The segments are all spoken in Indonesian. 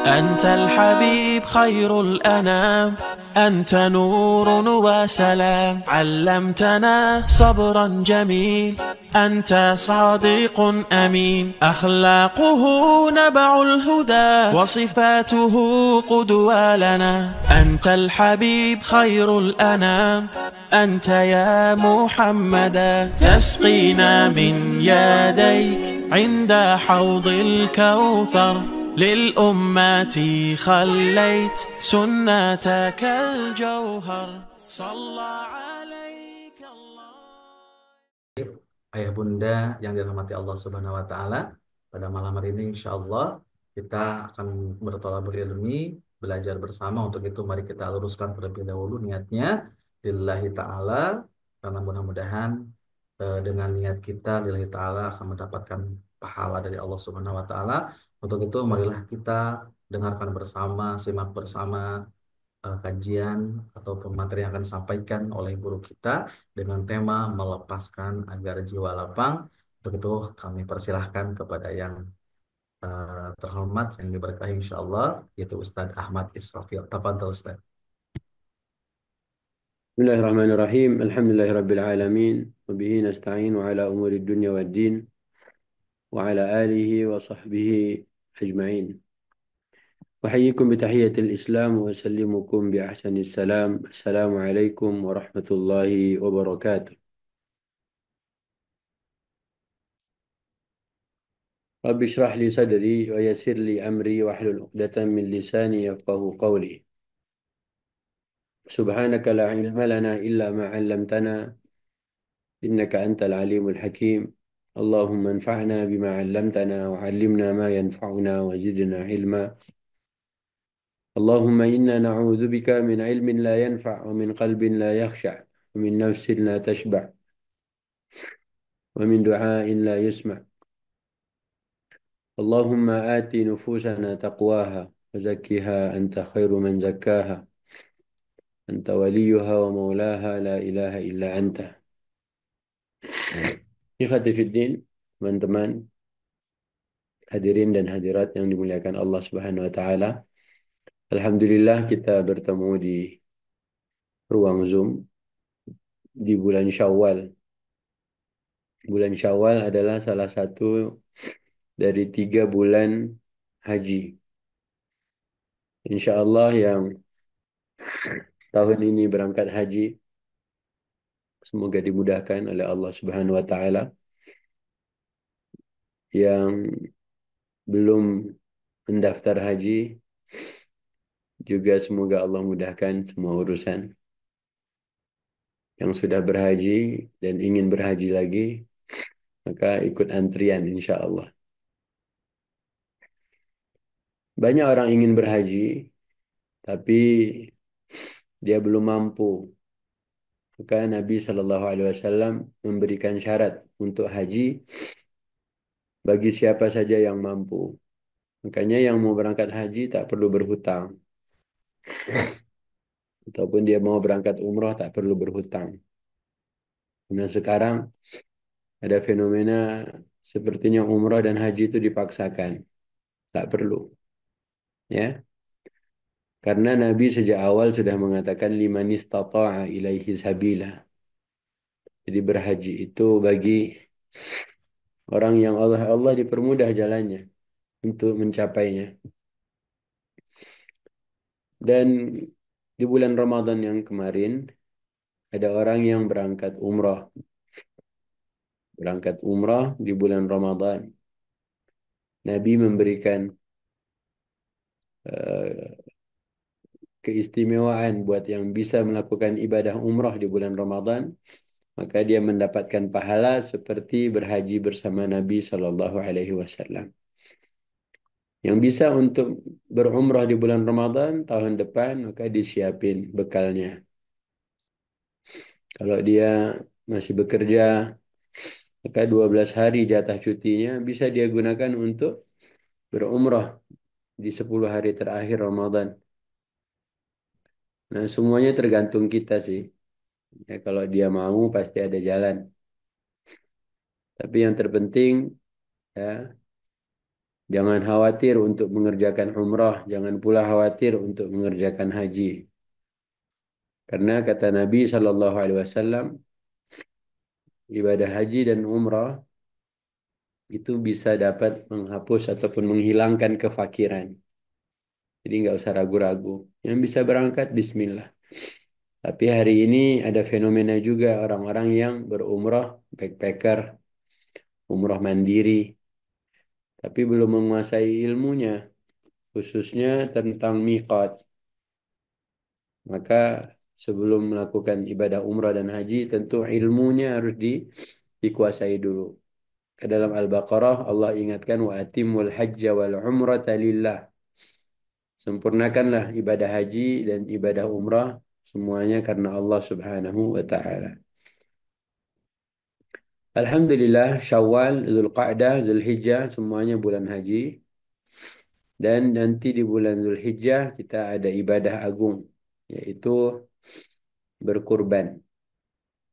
أنت الحبيب خير الأنام، أنت نور وسلام، علمتنا صبرا جميل، أنت صادق أمين، أخلاقه نبع الهدى وصفاته قدوة لنا. أنت الحبيب خير الأنام، أنت يا محمدا، تسقينا من يديك عند حوض الكوثر، للأمة خليت سنتك الجوهر، صلى عليك الله. Ayah bunda yang dirahmati Allah Subhanahu wa taala, pada malam hari ini insya Allah kita akan bertolak ilmi, belajar bersama. Untuk itu mari kita luruskan terlebih dahulu niatnya lillahi taala, karena mudah-mudahan dengan niat kita lillahi taala akan mendapatkan pahala dari Allah Subhanahu wa taala. Untuk itu marilah kita dengarkan bersama, simak bersama kajian ataupun materi yang akan disampaikan oleh guru kita dengan tema melepaskan agar jiwa lapang. Untuk itu kami persilahkan kepada yang terhormat yang diberkahi insya Allah, yaitu Ustadz Ahmad Israfil. Tafadhol Ustadz. بسم الله الرحمن الرحيم الحمد لله رب العالمين وبه نستعين على أمور الدنيا والدين وعلى آله وصحبه أجمعين. أحييكم بتحية الإسلام وأسلمكم بأحسن السلام. السلام عليكم ورحمة الله وبركاته. رب اشرح لي صدري ويسر لي أمري واحلل عقدة من لساني يفقه قولي. سبحانك لا علم لنا إلا ما علمتنا إنك أنت العليم الحكيم. اللهم انفعنا بما علمتنا وعلمنا ما ينفعنا وزدنا علما. اللهم إنا نعوذ بك من علم لا ينفع ومن قلب لا يخشع ومن نفس لا تشبع ومن دعاء لا يسمع. اللهم آت نفوسنا تقواها وزكها أنت خير من زكاها أنت وليها ومولاها لا إله إلا أنت. Ikhwati fiddin, teman-teman hadirin dan hadirat yang dimuliakan Allah Subhanahu wa taala. Alhamdulillah kita bertemu di ruang Zoom di bulan Syawal. Bulan Syawal adalah salah satu dari 3 bulan haji. Insya Allah yang tahun ini berangkat haji, semoga dimudahkan oleh Allah Subhanahu wa taala. Yang belum mendaftar haji juga semoga Allah mudahkan semua urusan. Yang sudah berhaji dan ingin berhaji lagi, maka ikut antrian insya Allah. Banyak orang ingin berhaji, tapi dia belum mampu. Maka Nabi Shallallahu Alaihi Wasallam memberikan syarat untuk haji bagi siapa saja yang mampu. Makanya yang mau berangkat haji tak perlu berhutang. Ataupun dia mau berangkat umroh tak perlu berhutang. Nah sekarang ada fenomena sepertinya umroh dan haji itu dipaksakan. Tak perlu. Ya. Karena Nabi sejak awal sudah mengatakan liman istata'a ilaihi sabila. Jadi berhaji itu bagi orang yang Allah dipermudah jalannya untuk mencapainya. Dan di bulan Ramadan yang kemarin ada orang yang berangkat umrah. Berangkat umrah di bulan Ramadan. Nabi memberikan eh, keistimewaan buat yang bisa melakukan ibadah umrah di bulan Ramadan, maka dia mendapatkan pahala seperti berhaji bersama Nabi Shallallahu Alaihi Wasallam. Yang bisa untuk berumrah di bulan Ramadan tahun depan, maka disiapin bekalnya. Kalau dia masih bekerja, maka 12 hari jatah cutinya bisa dia gunakan untuk berumrah di 10 hari terakhir Ramadan. Nah, semuanya tergantung kita sih. Ya, kalau dia mau pasti ada jalan. Tapi yang terpenting ya Jangan khawatir untuk mengerjakan umrah, jangan pula khawatir untuk mengerjakan haji. Karena kata Nabi Shallallahu Alaihi Wasallam, ibadah haji dan umrah itu bisa dapat menghapus ataupun menghilangkan kefakiran. Jadi nggak usah ragu-ragu. Yang bisa berangkat, Bismillah. Tapi hari ini ada fenomena juga orang-orang yang berumrah, backpacker, umrah mandiri, tapi belum menguasai ilmunya, khususnya tentang miqat. Maka sebelum melakukan ibadah umrah dan haji, tentu ilmunya harus dikuasai dulu. Ke dalam Al-Baqarah Allah ingatkan wa atimul hajja wal umrata lillah. Sempurnakanlah ibadah haji dan ibadah umrah semuanya karena Allah Subhanahu wa taala. Alhamdulillah Syawal, Zulqa'dah, Zulhijjah semuanya bulan haji dan nanti di bulan Zulhijjah kita ada ibadah agung yaitu berkurban.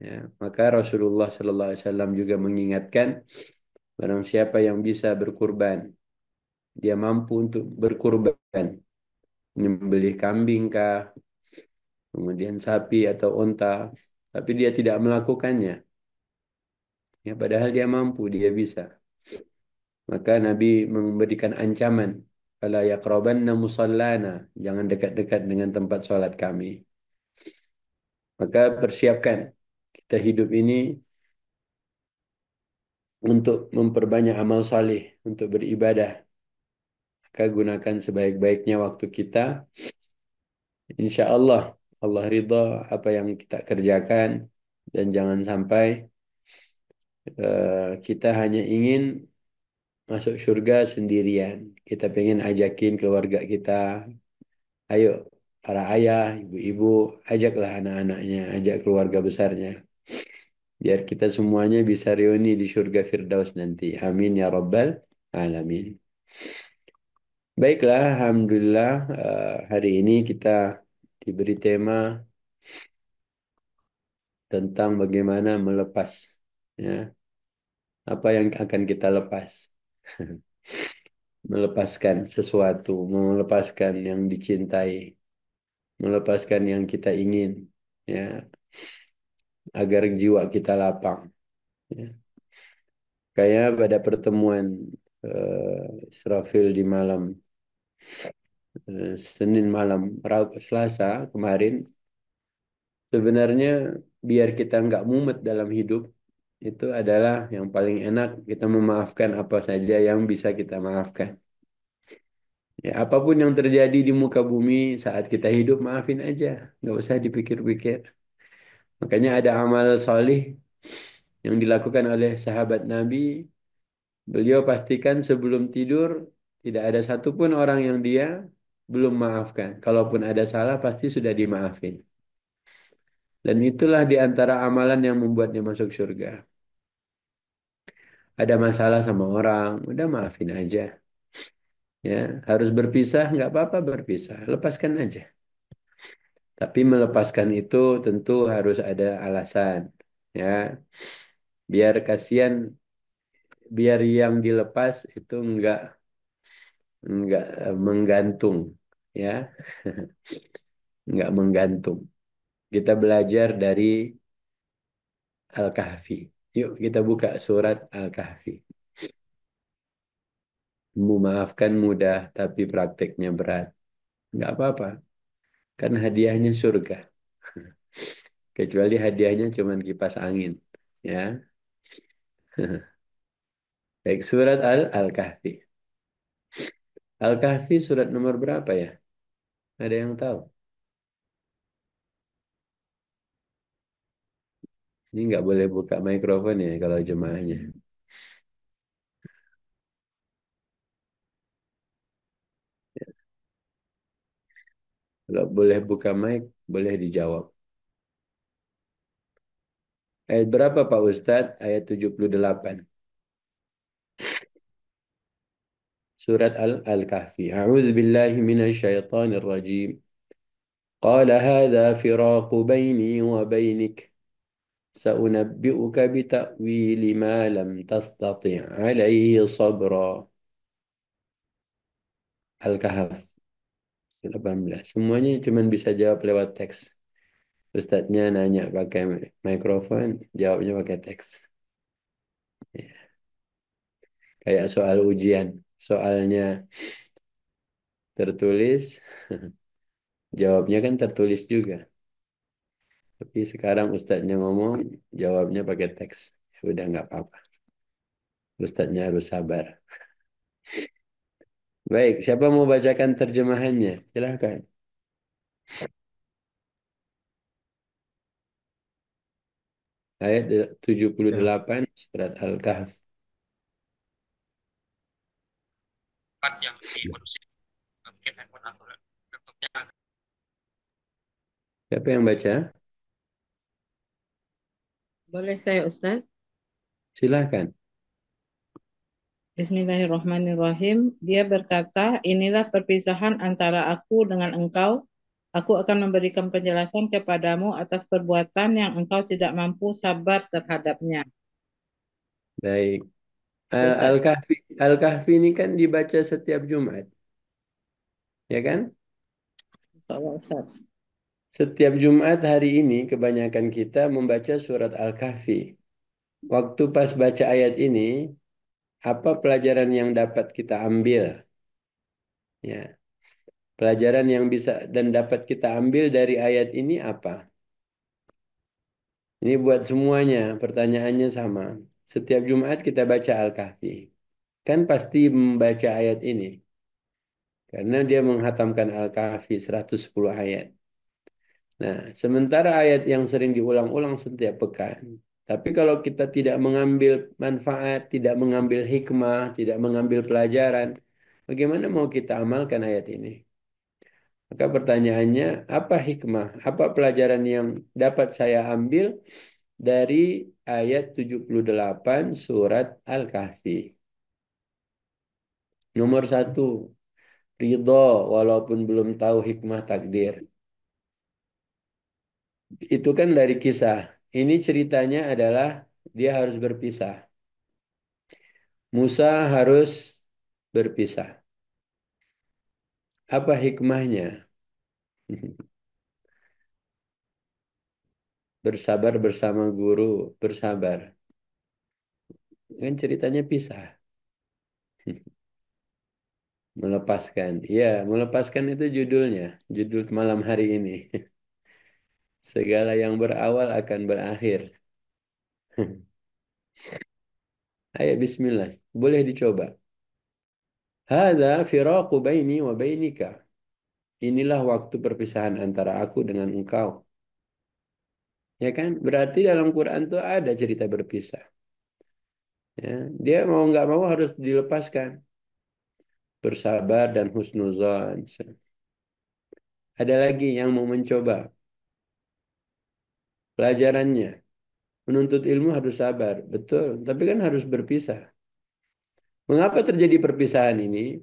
Ya, maka Rasulullah Sallallahu Alaihi Wasallam juga mengingatkan barang siapa yang bisa berkurban, dia mampu untuk berkurban, menyembelih kambing kah, kemudian sapi atau unta, tapi dia tidak melakukannya. Ya, padahal dia mampu, dia bisa. Maka Nabi memberikan ancaman, "Fala yaqrabanna musallana", jangan dekat-dekat dengan tempat sholat kami. Maka persiapkan kita hidup ini untuk memperbanyak amal saleh, untuk beribadah. Maka gunakan sebaik-baiknya waktu kita. Insya Allah, Allah ridha apa yang kita kerjakan dan jangan sampai kita hanya ingin masuk surga sendirian. Kita pengen ajakin keluarga kita, ayo para ayah, ibu-ibu, ajaklah anak-anaknya, ajak keluarga besarnya. Biar kita semuanya bisa reuni di surga Firdaus nanti. Amin ya Rabbal Alamin. Baiklah, Alhamdulillah hari ini kita diberi tema tentang bagaimana melepas, ya, apa yang akan kita lepas. Melepaskan sesuatu, melepaskan yang dicintai, melepaskan yang kita ingin, ya, agar jiwa kita lapang. Ya. Kayak pada pertemuan Israfil di malam Senin malam Selasa kemarin, sebenarnya biar kita nggak mumet dalam hidup, itu adalah yang paling enak kita memaafkan apa saja yang bisa kita maafkan. Ya, apapun yang terjadi di muka bumi saat kita hidup, maafin aja. Nggak usah dipikir-pikir. Makanya ada amal solih yang dilakukan oleh sahabat Nabi. Beliau pastikan sebelum tidur, tidak ada satupun orang yang dia belum maafkan. Kalaupun ada salah, pasti sudah dimaafin. Dan itulah di antara amalan yang membuatnya masuk surga. Ada masalah sama orang, udah maafin aja. Ya, harus berpisah, nggak apa-apa berpisah. Lepaskan aja. Tapi melepaskan itu tentu harus ada alasan, ya. Biar kasihan, biar yang dilepas itu enggak menggantung, ya. Enggak menggantung. Kita belajar dari Al-Kahfi. Yuk kita buka surat Al-Kahfi. Memaafkan mudah, tapi prakteknya berat. Enggak apa-apa, kan hadiahnya surga. Kecuali hadiahnya cuma kipas angin, ya. Baik, surat Al-Kahfi. Al-Kahfi surat nomor berapa ya? Ada yang tahu? Ini nggak boleh buka mikrofon ya kalau jemaahnya. Kalau boleh buka mic, boleh dijawab. Ayat berapa Pak Ustadz? Ayat 78. Surat Al-Kahfi. A'udzu billahi minasy syaithanir rajim. Qala hadza firaqu baini wa bainik. Sa'unabbi'uka bita'wili ma lam tastati' alaihi sabra. Al-Kahf 18. Semuanya cuma bisa jawab lewat teks. Ustadznya nanya pakai mikrofon, jawabnya pakai teks. Ya. Kayak soal ujian. Soalnya tertulis, jawabnya kan tertulis juga. Tapi sekarang ustadznya ngomong, jawabnya pakai teks. Ya udah nggak apa-apa. Ustadznya harus sabar. Baik, siapa mau bacakan terjemahannya? Silahkan. Ayat Ya, 78 surat Al-Kahf. Siapa yang baca? Boleh saya Ustaz? Silahkan. Bismillahirrahmanirrahim. Dia berkata, inilah perpisahan antara aku dengan engkau. Aku akan memberikan penjelasan kepadamu atas perbuatan yang engkau tidak mampu sabar terhadapnya. Baik. Ustaz, Al-Kahfi. Al-Kahfi ini kan dibaca setiap Jumat. Ya kan? insyaallah Ustaz. Setiap Jumat hari ini kebanyakan kita membaca surat Al-Kahfi. Waktu pas baca ayat ini, apa pelajaran yang dapat kita ambil? Ya, pelajaran yang bisa dan dapat kita ambil dari ayat ini apa? Ini buat semuanya, pertanyaannya sama. Setiap Jumat kita baca Al-Kahfi. Kan pasti membaca ayat ini. Karena dia menghatamkan Al-Kahfi 110 ayat. Nah, sementara ayat yang sering diulang-ulang setiap pekan. Tapi kalau kita tidak mengambil manfaat, tidak mengambil hikmah, tidak mengambil pelajaran, bagaimana mau kita amalkan ayat ini? Maka pertanyaannya, apa hikmah, apa pelajaran yang dapat saya ambil dari ayat 78 surat Al-Kahfi? Nomor satu, ridho walaupun belum tahu hikmah takdir. Itu kan dari kisah. Ini ceritanya adalah dia harus berpisah. Musa harus berpisah. Apa hikmahnya? Bersabar bersama guru, bersabar. Kan ceritanya pisah. Melepaskan. Iya, melepaskan itu judulnya. Judul malam hari ini. Segala yang berawal akan berakhir. Ayo bismillah. Boleh dicoba. Hada firaqu baini wa bainika. Inilah waktu perpisahan antara aku dengan engkau. Ya kan? Berarti dalam Quran tuh ada cerita berpisah. Ya, dia mau nggak mau harus dilepaskan. Bersabar dan husnuzan. Ada lagi yang mau mencoba. Pelajarannya. Menuntut ilmu harus sabar. Betul. Tapi kan harus berpisah. Mengapa terjadi perpisahan ini?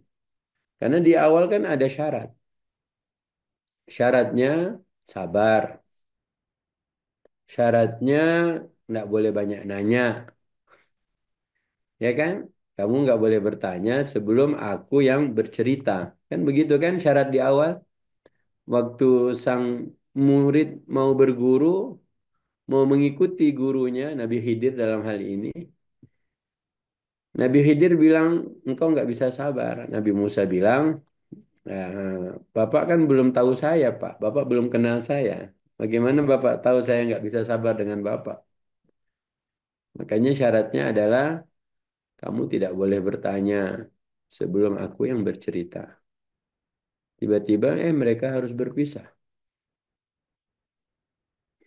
Karena di awal kan ada syarat. Syaratnya sabar. Syaratnya nggak boleh banyak nanya. Ya kan? Kamu nggak boleh bertanya sebelum aku yang bercerita. Kan begitu kan syarat di awal? Waktu sang murid mau berguru, mau mengikuti gurunya, Nabi Khidir dalam hal ini. Nabi Khidir bilang, engkau nggak bisa sabar. Nabi Musa bilang, Bapak kan belum tahu saya, Pak. Bapak belum kenal saya. Bagaimana Bapak tahu saya nggak bisa sabar dengan Bapak? Makanya syaratnya adalah kamu tidak boleh bertanya sebelum aku yang bercerita. Tiba-tiba, mereka harus berpisah.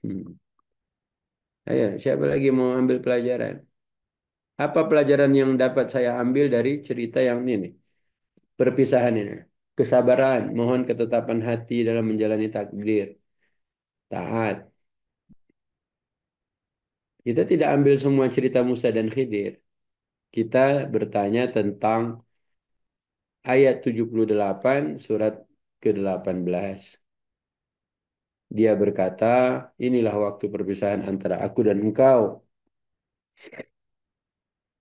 Hmm. Ayo, siapa lagi mau ambil pelajaran? Apa pelajaran yang dapat saya ambil dari cerita yang ini? Perpisahan ini. Kesabaran, mohon ketetapan hati dalam menjalani takdir. Taat. Kita tidak ambil semua cerita Musa dan Khidir. Kita bertanya tentang ayat 78 surat ke-18. Dia berkata, inilah waktu perpisahan antara aku dan engkau.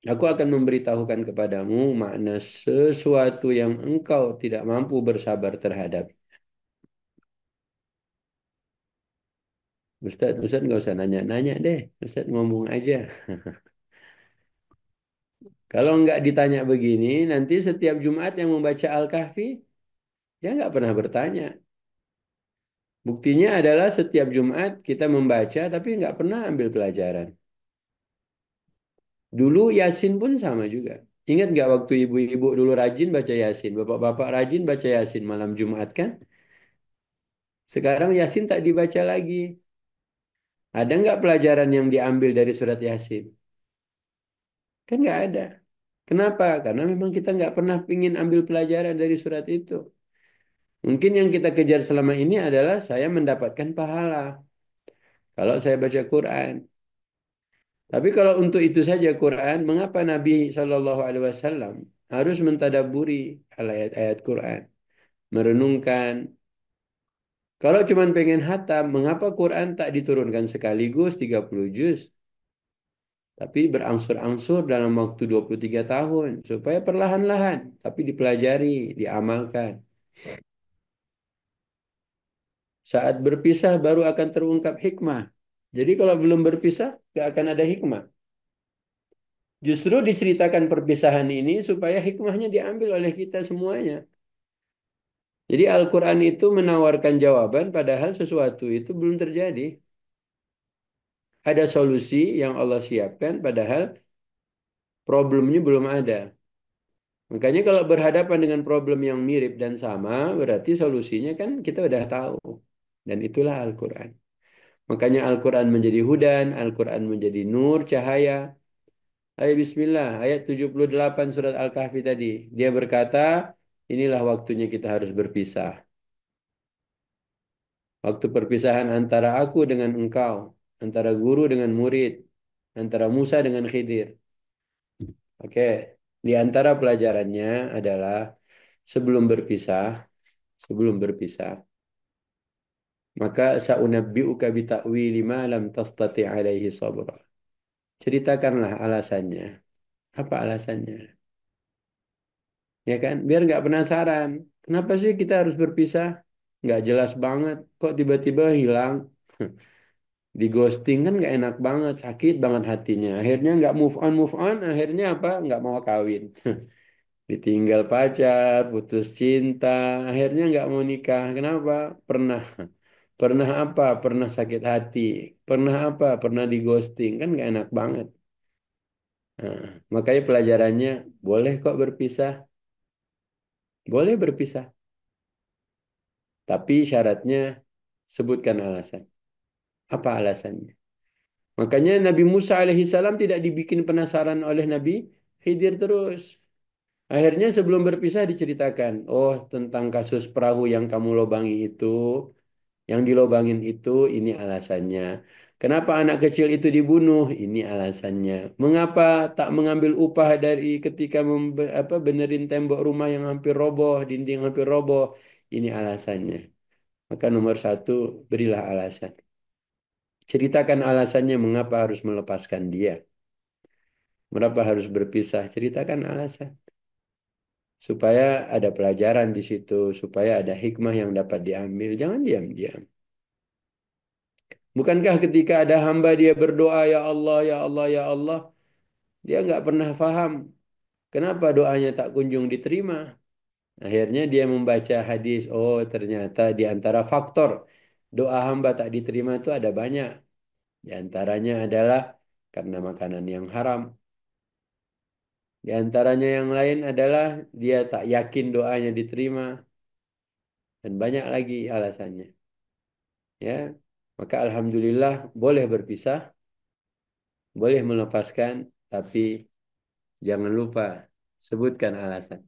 Aku akan memberitahukan kepadamu makna sesuatu yang engkau tidak mampu bersabar terhadap. Ustaz nggak usah nanya-nanya deh. Ustaz ngomong aja. Kalau nggak ditanya begini, nanti setiap Jumat yang membaca Al-Kahfi, dia nggak pernah bertanya. Buktinya adalah setiap Jumat kita membaca, tapi nggak pernah ambil pelajaran. Dulu Yasin pun sama juga. Ingat nggak waktu ibu-ibu dulu rajin baca Yasin, bapak-bapak rajin baca Yasin malam Jumat kan? Sekarang Yasin tak dibaca lagi. Ada nggak pelajaran yang diambil dari surat Yasin? Kan nggak ada. Kenapa? Karena memang kita nggak pernah ingin ambil pelajaran dari surat itu. Mungkin yang kita kejar selama ini adalah saya mendapatkan pahala kalau saya baca Quran. Tapi kalau untuk itu saja Quran, mengapa Nabi Shallallahu Alaihi Wasallam harus mentadaburi ayat-ayat Quran, merenungkan? Kalau cuma pengen hatam, mengapa Quran tak diturunkan sekaligus 30 juz, tapi berangsur-angsur dalam waktu 23 tahun, supaya perlahan-lahan, tapi dipelajari, diamalkan. Saat berpisah baru akan terungkap hikmah. Jadi kalau belum berpisah, gak akan ada hikmah. Justru diceritakan perpisahan ini supaya hikmahnya diambil oleh kita semuanya. Jadi Al-Quran itu menawarkan jawaban padahal sesuatu itu belum terjadi. Ada solusi yang Allah siapkan padahal problemnya belum ada. Makanya kalau berhadapan dengan problem yang mirip dan sama, berarti solusinya kan kita udah tahu. Dan itulah Al-Quran. Makanya Al-Quran menjadi hudan, Al-Quran menjadi nur, cahaya. Ayo bismillah, ayat 78 surat Al-Kahfi tadi. Dia berkata, inilah waktunya kita harus berpisah. Waktu perpisahan antara aku dengan engkau, antara guru dengan murid, antara Musa dengan Khidir. Oke, di antara pelajarannya adalah sebelum berpisah, sebelum berpisah, maka sa'unabbi'uka bita'wili ma lam tastati' alaihi sabra. Ceritakanlah alasannya. Apa alasannya? Ya kan? Biar nggak penasaran. Kenapa sih kita harus berpisah? Nggak jelas banget. Kok tiba-tiba hilang? Di ghosting kan nggak enak banget. Sakit banget hatinya. Akhirnya nggak move on. Akhirnya apa? Nggak mau kawin. Ditinggal pacar, putus cinta. Akhirnya nggak mau nikah. Kenapa? Pernah. Pernah apa? Pernah sakit hati. Pernah apa? Pernah di ghosting. Kan nggak enak banget. Nah, makanya pelajarannya boleh kok berpisah. Boleh berpisah. Tapi syaratnya sebutkan alasan. Apa alasannya? Makanya Nabi Musa alaihissalam tidak dibikin penasaran oleh Nabi Khidir terus. Akhirnya sebelum berpisah diceritakan, oh tentang kasus perahu yang kamu lobangi itu, yang dilobangin itu, ini alasannya. Kenapa anak kecil itu dibunuh? Ini alasannya. Mengapa tak mengambil upah dari ketika benerin tembok rumah yang hampir roboh, dinding hampir roboh? Ini alasannya. Maka nomor satu, berilah alasan. Ceritakan alasannya mengapa harus melepaskan dia. Mengapa harus berpisah. Ceritakan alasan. Supaya ada pelajaran di situ. Supaya ada hikmah yang dapat diambil. Jangan diam-diam. Bukankah ketika ada hamba dia berdoa, ya Allah, ya Allah, ya Allah. Dia nggak pernah paham. Kenapa doanya tak kunjung diterima. Akhirnya dia membaca hadis. Oh ternyata di antara faktor doa hamba tak diterima itu ada banyak. Di antaranya adalah karena makanan yang haram. Di antaranya yang lain adalah dia tak yakin doanya diterima. Dan banyak lagi alasannya. Ya, maka alhamdulillah boleh berpisah, boleh melepaskan, tapi jangan lupa sebutkan alasan.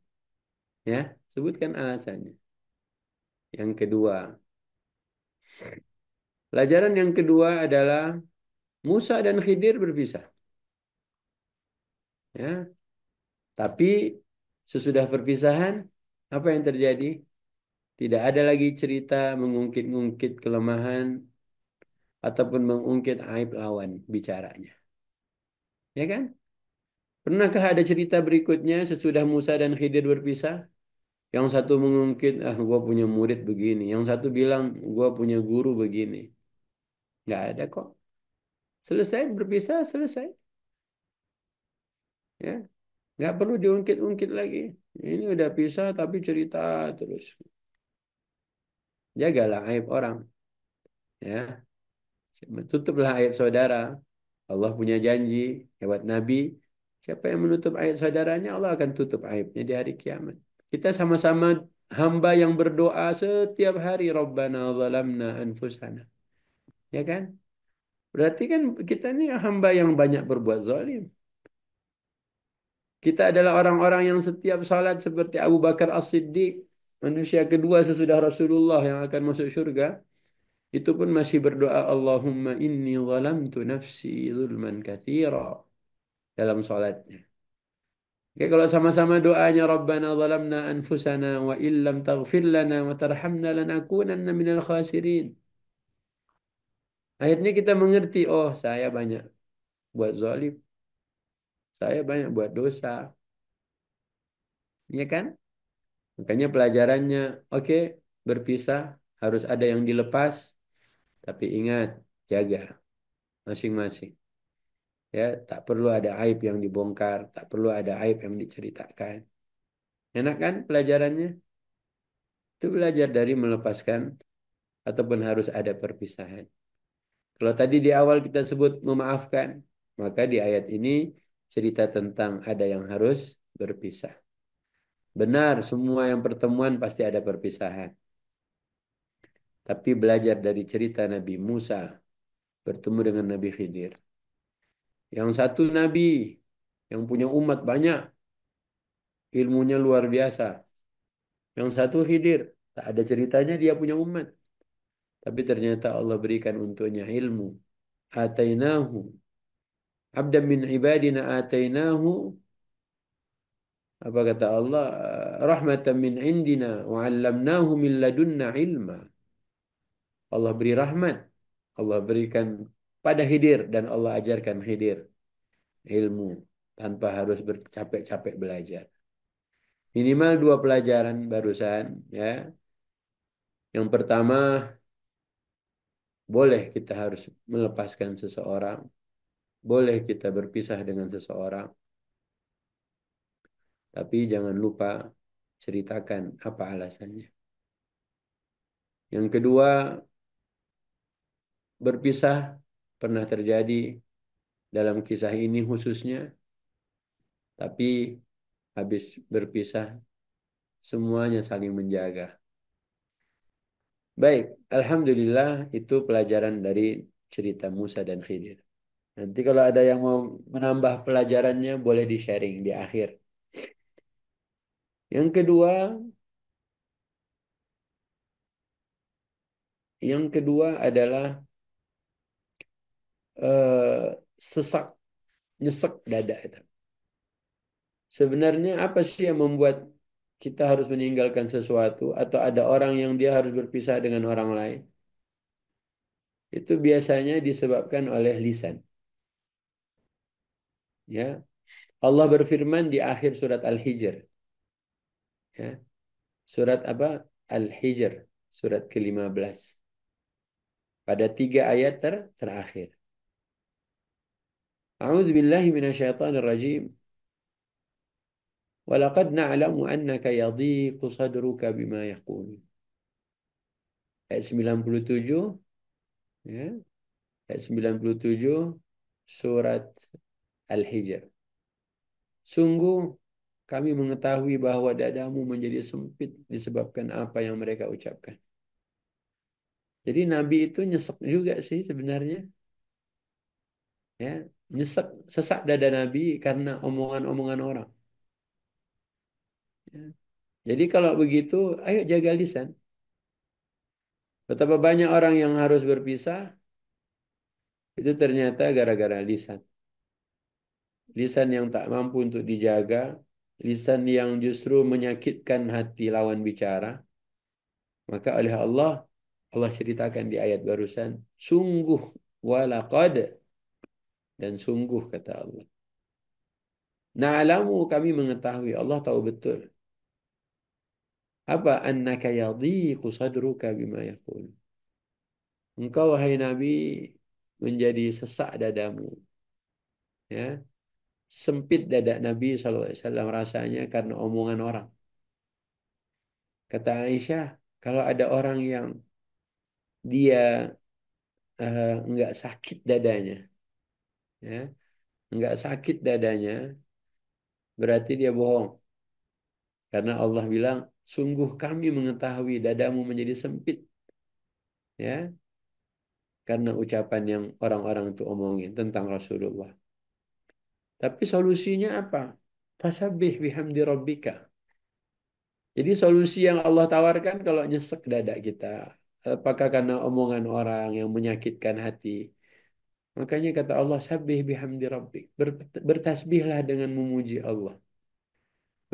Ya, sebutkan alasannya. Yang kedua, pelajaran yang kedua adalah Musa dan Khidir berpisah. Ya, tapi sesudah perpisahan, apa yang terjadi? Tidak ada lagi cerita mengungkit-ungkit kelemahan ataupun mengungkit aib lawan bicaranya. Ya kan? Pernahkah ada cerita berikutnya sesudah Musa dan Khidir berpisah? Yang satu mengungkit, gua punya murid begini. Yang satu bilang, gua punya guru begini. Nggak ada kok. Selesai berpisah, selesai. Ya, nggak perlu diungkit-ungkit lagi. Ini udah pisah tapi cerita terus. Jagalah aib orang. Ya, tutuplah aib saudara. Allah punya janji lewat Nabi. Siapa yang menutup aib saudaranya, Allah akan tutup aibnya di hari kiamat. Kita sama-sama hamba yang berdoa setiap hari. Rabbana zalamna anfusana. Ya kan? Berarti kan kita ini hamba yang banyak berbuat zalim. Kita adalah orang-orang yang setiap salat seperti Abu Bakar As-Siddiq, manusia kedua sesudah Rasulullah yang akan masuk surga. Itu pun masih berdoa, Allahumma inni zalamtu nafsi zulman katsira dalam salatnya. Oke, kalau sama-sama doanya Rabbana zalamna anfusana wa illam taghfir lana wa tarhamna lanakunanna minal khasirin. Akhirnya kita mengerti, oh saya banyak buat zalim, saya banyak buat dosa. Ya kan? Makanya pelajarannya, oke, berpisah, harus ada yang dilepas, tapi ingat, jaga masing-masing. Ya, tak perlu ada aib yang dibongkar, tak perlu ada aib yang diceritakan. Enak kan pelajarannya? Itu belajar dari melepaskan ataupun harus ada perpisahan. Kalau tadi di awal kita sebut memaafkan, maka di ayat ini cerita tentang ada yang harus berpisah. Benar, semua yang pertemuan pasti ada perpisahan. Tapi belajar dari cerita Nabi Musa bertemu dengan Nabi Khidir. Yang satu Nabi yang punya umat banyak, ilmunya luar biasa. Yang satu Khidir, tak ada ceritanya dia punya umat. Tapi ternyata Allah berikan untuknya ilmu. Atainahu. Abdan min ibadina atainahu. Apa kata Allah? Rahmatan min indina wa 'allamnahu min ladunna ilma. Allah beri rahmat. Allah berikan pada Khidir dan Allah ajarkan Khidir ilmu tanpa harus bercapek-capek belajar. Minimal 2 pelajaran barusan ya. Yang pertama, boleh kita harus melepaskan seseorang, boleh kita berpisah dengan seseorang, tapi jangan lupa ceritakan apa alasannya. Yang kedua, berpisah pernah terjadi dalam kisah ini khususnya, tapi habis berpisah semuanya saling menjaga. Baik, alhamdulillah itu pelajaran dari cerita Musa dan Khidir. Nanti kalau ada yang mau menambah pelajarannya boleh di-sharing di akhir. Yang kedua, adalah sesak, nyesek dada itu. Sebenarnya apa sih yang membuat kita harus meninggalkan sesuatu atau ada orang yang dia harus berpisah dengan orang lain? Itu biasanya disebabkan oleh lisan. Ya, Allah berfirman di akhir surat Al-Hijr. Ya, surat apa? Al-Hijr, surat ke-15. Pada 3 ayat terakhir. A'udzu billahi minasyaitonir rajim. Walaqad na'lamu annaka yadhiqu sadruka bima yaqulun. Ayat 97 ya. Ayat 97 surat Al-Hijr. Sungguh kami mengetahui bahwa dadamu menjadi sempit disebabkan apa yang mereka ucapkan. Jadi Nabi itu nyesek juga sih sebenarnya. Ya, nyesek, sesak dada Nabi karena omongan-omongan orang. Ya. Jadi kalau begitu, ayo jaga lisan. Betapa banyak orang yang harus berpisah, itu ternyata gara-gara lisan. Lisan yang tak mampu untuk dijaga, lisan yang justru menyakitkan hati lawan bicara. Maka oleh Allah, Allah ceritakan di ayat barusan, sungguh walaqad, dan sungguh kata Allah. Na'lamu, kami mengetahui, Allah tahu betul. Apa? Annaka yadhiqu sadruka bima yaqul. Engkau wahai Nabi menjadi sesak dadamu, ya. Sempit dada Nabi SAW rasanya karena omongan orang. Kata Aisyah, kalau ada orang yang dia enggak sakit dadanya, ya, enggak sakit dadanya, berarti dia bohong. Karena Allah bilang, sungguh kami mengetahui dadamu menjadi sempit, ya, karena ucapan yang orang-orang itu omongin tentang Rasulullah. Tapi solusinya apa? Fasabbih bihamdi rabbika. Jadi solusi yang Allah tawarkan kalau nyesek dada kita, apakah karena omongan orang yang menyakitkan hati? Makanya kata Allah, sabbih bihamdi rabbik. Bertasbihlah dengan memuji Allah.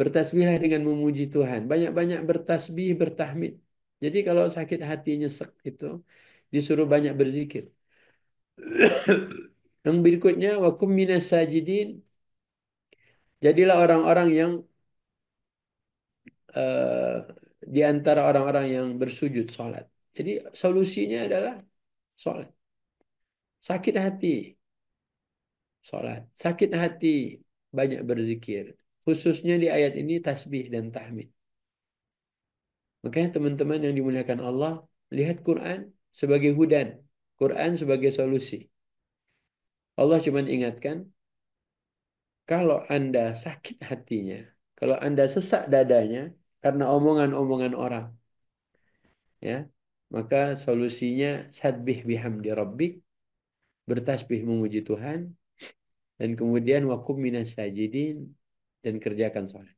Bertasbihlah dengan memuji Tuhan. Banyak-banyak bertasbih, bertahmid. Jadi kalau sakit hati nyesek itu, disuruh banyak berzikir. Yang berikutnya, wa kum minas sajidin. Jadilah orang-orang yang eh, di antara orang-orang yang bersujud sholat. Jadi solusinya adalah sholat. Sakit hati, sholat. Sakit hati, banyak berzikir. Khususnya di ayat ini tasbih dan tahmid. Makanya teman-teman yang dimuliakan Allah, lihat Quran sebagai hudan. Quran sebagai solusi. Allah cuma ingatkan, kalau Anda sakit hatinya, kalau Anda sesak dadanya, karena omongan-omongan orang, ya, maka solusinya sabbih bihamdi rabbik, bertasbih memuji Tuhan, dan kemudian wakum minas sajidin, dan kerjakan sholat.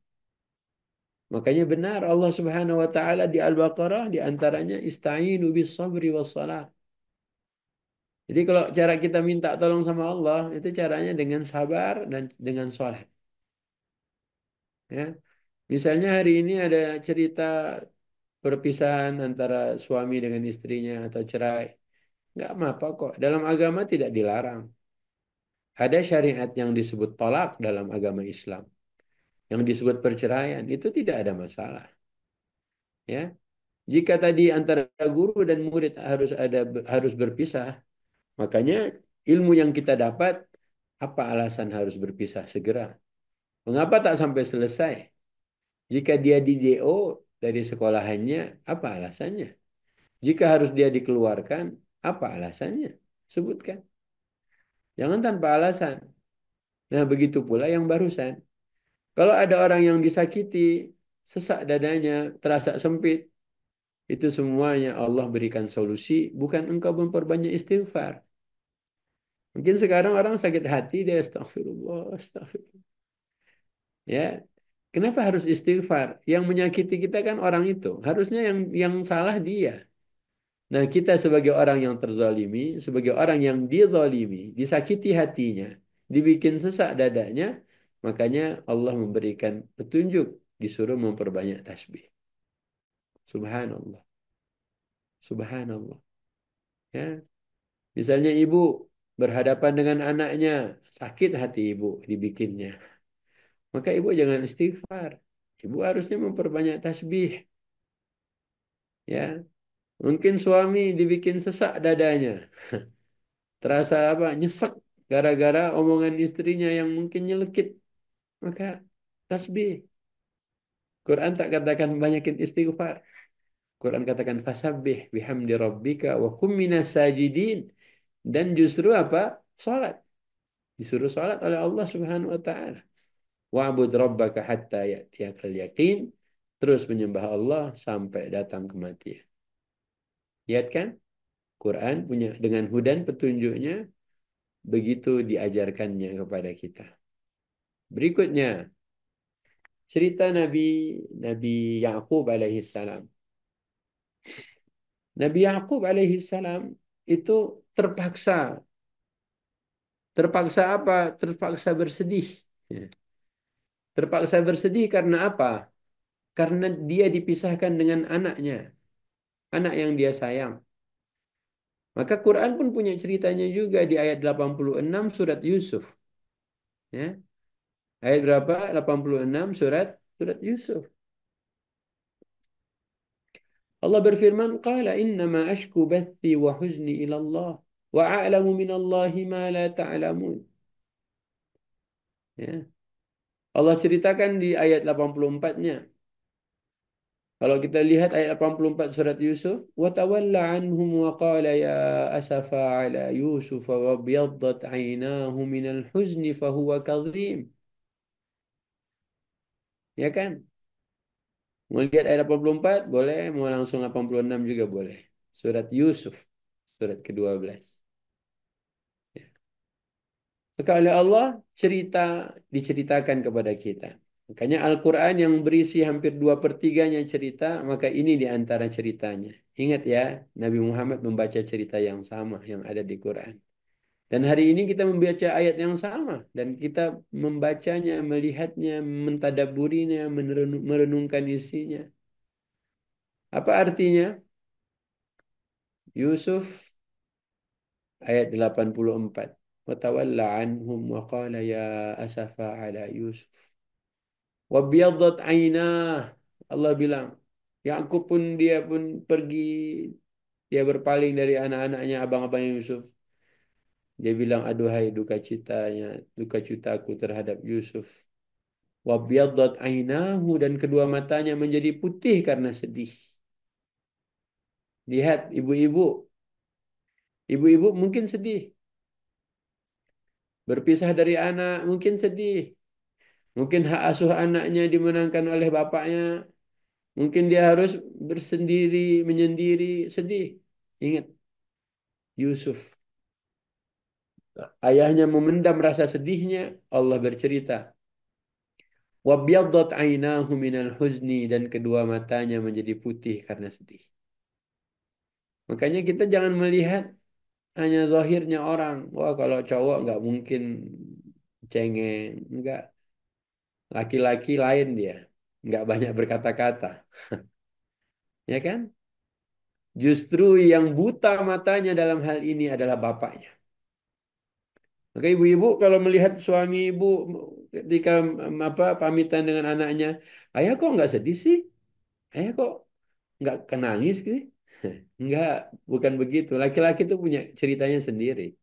Makanya benar Allah Subhanahu wa taala di Al-Baqarah di antaranya ista'inu bis sabri was salat. Jadi kalau cara kita minta tolong sama Allah itu caranya dengan sabar dan dengan sholat. Ya. Misalnya hari ini ada cerita perpisahan antara suami dengan istrinya atau cerai. Nggak apa-apa kok. Dalam agama tidak dilarang. Ada syariat yang disebut tolak dalam agama Islam. Yang disebut perceraian. Itu tidak ada masalah. Ya. Jika tadi antara guru dan murid harus berpisah. Makanya ilmu yang kita dapat, apa alasan harus berpisah segera? Mengapa tak sampai selesai? Jika dia di DO dari sekolahannya, apa alasannya? Jika harus dia dikeluarkan, apa alasannya? Sebutkan. Jangan tanpa alasan. Nah, begitu pula yang barusan. Kalau ada orang yang disakiti, sesak dadanya, terasa sempit, itu semuanya Allah berikan solusi, bukan engkau memperbanyak istighfar. Mungkin sekarang orang sakit hati, dia astagfirullah, astagfirullah. Ya, kenapa harus istighfar? Yang menyakiti kita kan orang itu. Harusnya yang salah dia. Nah, kita sebagai orang yang terzalimi, sebagai orang yang dizalimi, disakiti hatinya, dibikin sesak dadanya, makanya Allah memberikan petunjuk, disuruh memperbanyak tasbih. Subhanallah. Subhanallah. Ya. Misalnya ibu berhadapan dengan anaknya, sakit hati ibu dibikinnya. Maka ibu jangan istighfar. Ibu harusnya memperbanyak tasbih. Ya, mungkin suami dibikin sesak dadanya. Terasa apa? Nyesek gara-gara omongan istrinya yang mungkin nyelekit. Maka tasbih. Quran tak katakan banyakin istighfar. Quran katakan fasabbih bihamdi rabbika wa kum minas sajidin. Dan justru apa? Salat. Disuruh salat oleh Allah Subhanahu wa taala. Wa'bud rabbaka hatta ya'tiyakal yaqin. Terus menyembah Allah sampai datang kematian. Lihat kan? Quran punya dengan hudan petunjuknya begitu diajarkannya kepada kita. Berikutnya cerita Nabi Yakub alaihissalam. Nabi Yakub alaihissalam itu terpaksa terpaksa apa? Terpaksa bersedih. Ya. Terpaksa bersedih karena apa? Karena dia dipisahkan dengan anaknya, anak yang dia sayang. Maka Quran pun punya ceritanya juga di ayat 86 surat Yusuf. Ya. Ayat berapa? 86 surat Yusuf. Allah berfirman, "Qala innama ashku bathi wa huzni ila Allah wa a'lamu min Allahi ma la ta'lamun." Ya. Allah ceritakan di ayat 84-nya. Kalau kita lihat ayat 84 surat Yusuf, wa tawalla anhum wa qala ya asafa ala Yusuf wa biyaddat 'ainahu min al-huzni fa huwa kadhim. Ya kan? Mau lihat ayat 84 boleh, mau langsung 86 juga boleh. Surat Yusuf, surat ke-12. Maka oleh Allah diceritakan kepada kita. Makanya Al-Quran yang berisi hampir 2/3-nya cerita, maka ini di antara ceritanya. Ingat ya, Nabi Muhammad membaca cerita yang sama yang ada di Quran. Dan hari ini kita membaca ayat yang sama. Dan kita membacanya, melihatnya, mentadaburinya, merenungkan isinya. Apa artinya? Yusuf ayat 84. Watawalla anhum wa qala ya asafa ala Yusuf. Wabiyaddat ainah. Allah bilang, Yakub pun dia pun pergi, dia berpaling dari anak-anaknya abang-abang Yusuf. Dia bilang, aduhai duka citaku terhadap Yusuf. Wabiyaddat ainahu dan kedua matanya menjadi putih karena sedih. Lihat ibu-ibu, ibu-ibu mungkin sedih. Berpisah dari anak mungkin sedih. Mungkin hak asuh anaknya dimenangkan oleh bapaknya. Mungkin dia harus bersendiri, menyendiri, sedih. Ingat, Yusuf. Ayahnya memendam rasa sedihnya. Allah bercerita. Wabyaddat ainahu minal huzni. Dan kedua matanya menjadi putih karena sedih. Makanya kita jangan melihat hanya zahirnya orang. Wah, kalau cowok nggak mungkin cengeng. Enggak. Laki-laki lain dia. Nggak banyak berkata-kata. Ya kan? Justru yang buta matanya dalam hal ini adalah bapaknya. Maka ibu-ibu kalau melihat suami ibu ketika pamitan dengan anaknya, ayah kok nggak sedih sih? Ayah kok nggak kenangis sih? Enggak, bukan begitu. Laki-laki itu punya ceritanya sendiri.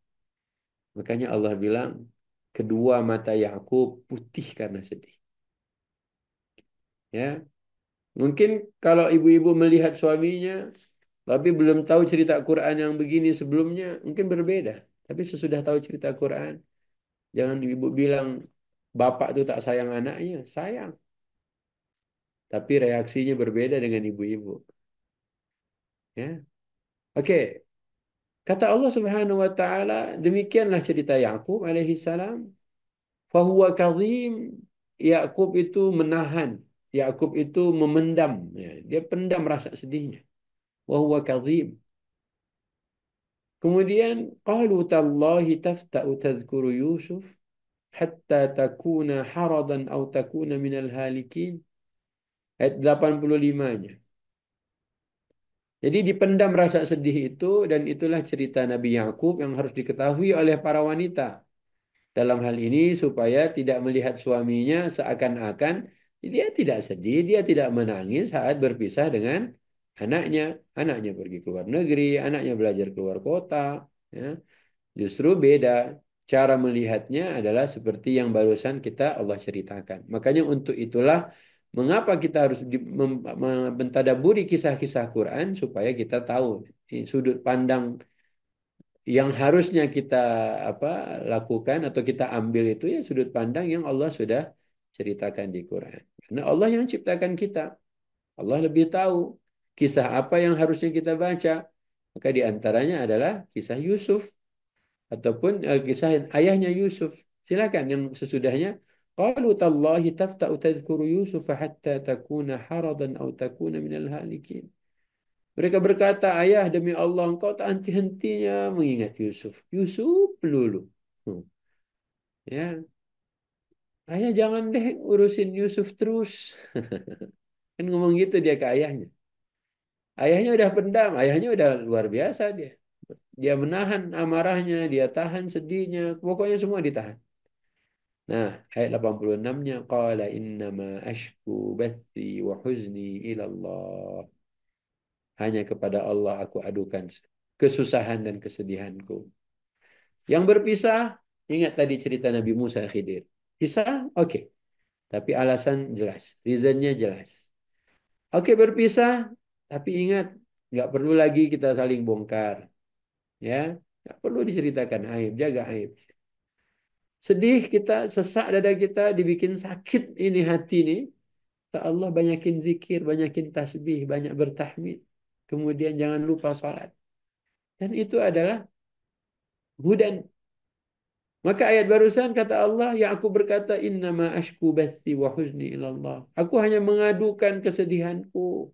Makanya Allah bilang, kedua mata Yakub putih karena sedih. Ya, mungkin kalau ibu-ibu melihat suaminya, tapi belum tahu cerita Quran yang begini sebelumnya, mungkin berbeda. Tapi sesudah tahu cerita Quran, jangan ibu bilang bapak itu tak sayang anaknya, sayang. Tapi reaksinya berbeda dengan ibu-ibu. Ya, oke. Kata Allah Subhanahu Wa Taala, demikianlah cerita Yakub alaihi salam. Fahuwa kadhim. Yakub itu menahan. Yakub itu memendam. Ya, dia pendam rasa sedihnya. Wahuwa kadhim. Kemudian qalu tallahi tafta'u tadhkuru Yusuf hatta takuna haradan atau takuna minal halikin. Ayat 85-nya. Jadi dipendam rasa sedih itu dan itulah cerita Nabi Yakub yang harus diketahui oleh para wanita. Dalam hal ini supaya tidak melihat suaminya seakan-akan dia tidak sedih, dia tidak menangis saat berpisah dengan anaknya. Anaknya pergi ke luar negeri, anaknya belajar keluar kota. Ya. Justru beda. Cara melihatnya adalah seperti yang barusan kita Allah ceritakan. Makanya untuk itulah mengapa kita harus mentadaburi kisah-kisah Quran supaya kita tahu sudut pandang yang harusnya kita apa lakukan atau kita ambil itu ya sudut pandang yang Allah sudah ceritakan di Quran. Karena Allah yang ciptakan kita. Allah lebih tahu kisah apa yang harusnya kita baca. Maka di antaranya adalah kisah Yusuf ataupun kisah ayahnya Yusuf. Silakan yang sesudahnya qalu tallahi tafta'u tadhkuru Yusuf hatta takuna haradan aw takuna minal halikin. Mereka berkata, ayah demi Allah engkau tak henti-hentinya mengingat Yusuf. Yusuf dulu. Hmm. Ya, ayah jangan deh urusin Yusuf terus. Kan ngomong gitu dia ke ayahnya. Ayahnya udah pendam, ayahnya udah luar biasa dia. Dia menahan amarahnya, dia tahan sedihnya, pokoknya semua ditahan. Nah, ayat 86-nya qala innama ashku bathi wa huzni ila Allah. Hanya kepada Allah aku adukan kesusahan dan kesedihanku. Yang berpisah, ingat tadi cerita Nabi Musa Khidir. Pisah, oke. Tapi alasan jelas, reasonnya jelas. Oke, berpisah, tapi ingat, nggak perlu lagi kita saling bongkar. Ya, nggak perlu diceritakan aib, jaga aib. Sedih kita, sesak dada kita, dibikin sakit ini hati ini. Ya Allah banyakin zikir, banyakin tasbih, banyak bertahmid. Kemudian jangan lupa sholat. Dan itu adalah hudan. Maka ayat barusan kata Allah, yang aku berkata, innama ashku bathi wa huzni ilallah. Aku hanya mengadukan kesedihanku.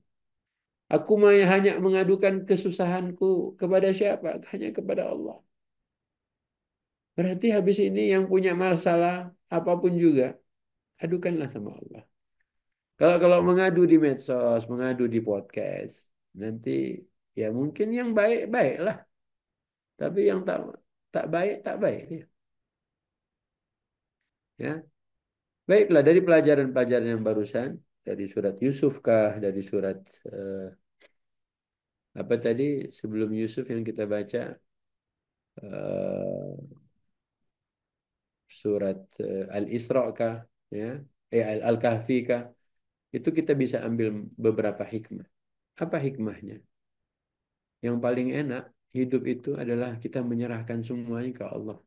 Aku hanya mengadukan kesusahanku. Kepada siapa? Hanya kepada Allah. Berarti habis ini yang punya masalah, apapun juga, adukanlah sama Allah. Kalau mengadu di medsos, mengadu di podcast, nanti ya mungkin yang baik-baik lah. Tapi yang tak tak baik, tak baik dia. Ya. Baiklah, dari pelajaran-pelajaran yang barusan, dari surat Yusuf kah, dari surat apa tadi sebelum Yusuf yang kita baca, eh, surat Al-Isra kah, ya, Al-Kahfi kah, itu kita bisa ambil beberapa hikmah. Apa hikmahnya? Yang paling enak hidup itu adalah kita menyerahkan semuanya ke Allah.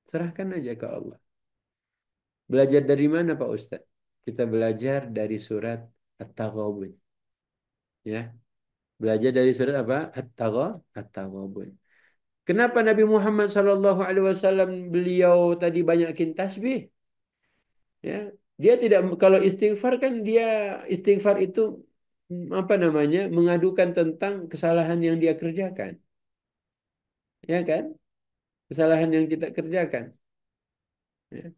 Serahkan aja ke Allah. Belajar dari mana Pak Ustadz? Kita belajar dari surat At-Taghabun. Ya, belajar dari surat apa? At-Taghabun. Kenapa Nabi Muhammad SAW beliau tadi banyakin tasbih? Ya, dia tidak, kalau istighfar kan dia istighfar itu apa namanya? Mengadukan tentang kesalahan yang dia kerjakan. Ya kan? Kesalahan yang kita kerjakan. Ya.